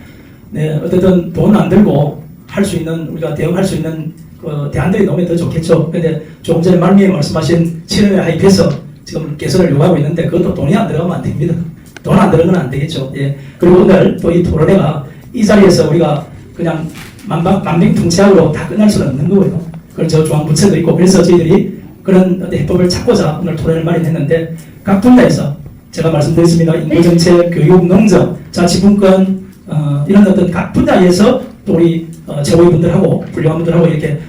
네, 어쨌든 돈 안 들고 할 수 있는 우리가 대응할 수 있는 그 대안들이 나오면 더 좋겠죠. 근데 조금 전에 말미에 말씀하신 치료의 하이패스 지금 개선을 요구하고 있는데 그것도 돈이 안 들어가면 안 됩니다. 돈 안 들어가면 안 되겠죠. 예. 그리고 오늘 또 이 토론회가 이 자리에서 우리가 그냥 만병통치약으로 다 끝날 수는 없는 거고요. 그런 저 중앙부처도 있고 그래서 저희들이 그런 해법을 찾고자 오늘 토론을 마련했는데 각 분야에서 제가 말씀드렸습니다. 인구정책, 교육, 농정, 자치분권 이런 어떤 각 분야에서 또 우리 최고위분들하고 훌륭한 분들하고 이렇게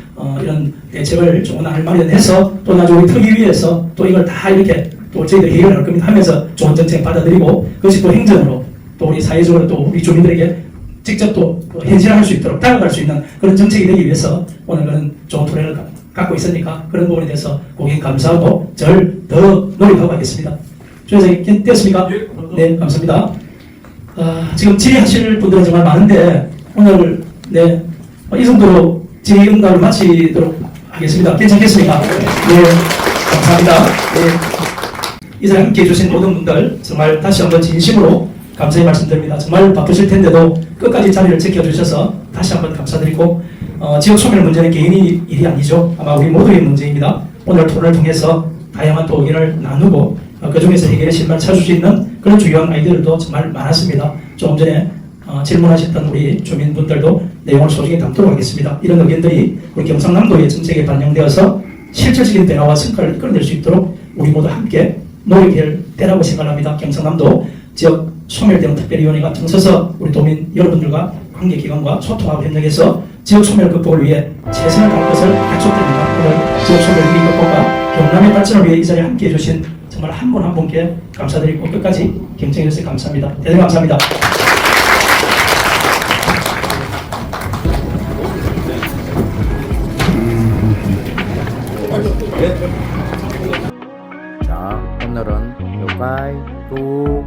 이런 대책을 조언을 마련해서 또 나중에 특위위에서 또 이걸 다 이렇게 또 저희들이 해결할 겁니다 하면서 좋은 정책 받아들이고 그것이 또 행정으로 또 우리 사회적으로 또 우리 주민들에게 직접 또 현실화할 수 있도록 다가갈 수 있는 그런 정책이 되기 위해서 오늘 그런 좋은 토론을 갖고 있으니까 그런 부분에 대해서 고객 감사하고 절 더 노력하고 하겠습니다. 주의사님 됐습니까? 네. 네, 감사합니다. 지금 질의하실 분들은 정말 많은데 오늘 이 정도로 질의 응답을 마치도록 하겠습니다. 괜찮겠습니까? 네, 감사합니다. 네, 이 자리에 함께해 주신 모든 분들 정말 다시 한번 진심으로 감사의 말씀드립니다. 정말 바쁘실 텐데도 끝까지 자리를 지켜주셔서 다시 한번 감사드리고 지역 소멸 문제는 개인의 일이 아니죠. 아마 우리 모두의 문제입니다. 오늘 토론을 통해서 다양한 또 의견을 나누고 그 중에서 해결의 실마리를 찾을 수 있는 그런 주요한 아이디어들도 정말 많았습니다. 조금 전에 질문하셨던 우리 주민분들도 내용을 소중히 담도록 하겠습니다. 이런 의견들이 우리 경상남도의 정책에 반영되어서 실질적인 변화와 성과를 이끌어낼 수 있도록 우리 모두 함께 노력할 때라고 생각합니다. 경상남도 지역 소멸 대응 특별위원회가 정서서 우리 도민 여러분들과 관계기관과 소통하고 협력해서 지역 소멸 극복을 위해 최선을 다할 것을 약속드립니다. 오늘 지역 소멸 위기 극복과 경남의 발전을 위해 이 자리에 함께해 주신 정말 한 분 한 분께 감사드리고 끝까지 경청해 주셔서 감사합니다. 대단히 감사합니다. 자, 오늘은 요가이 또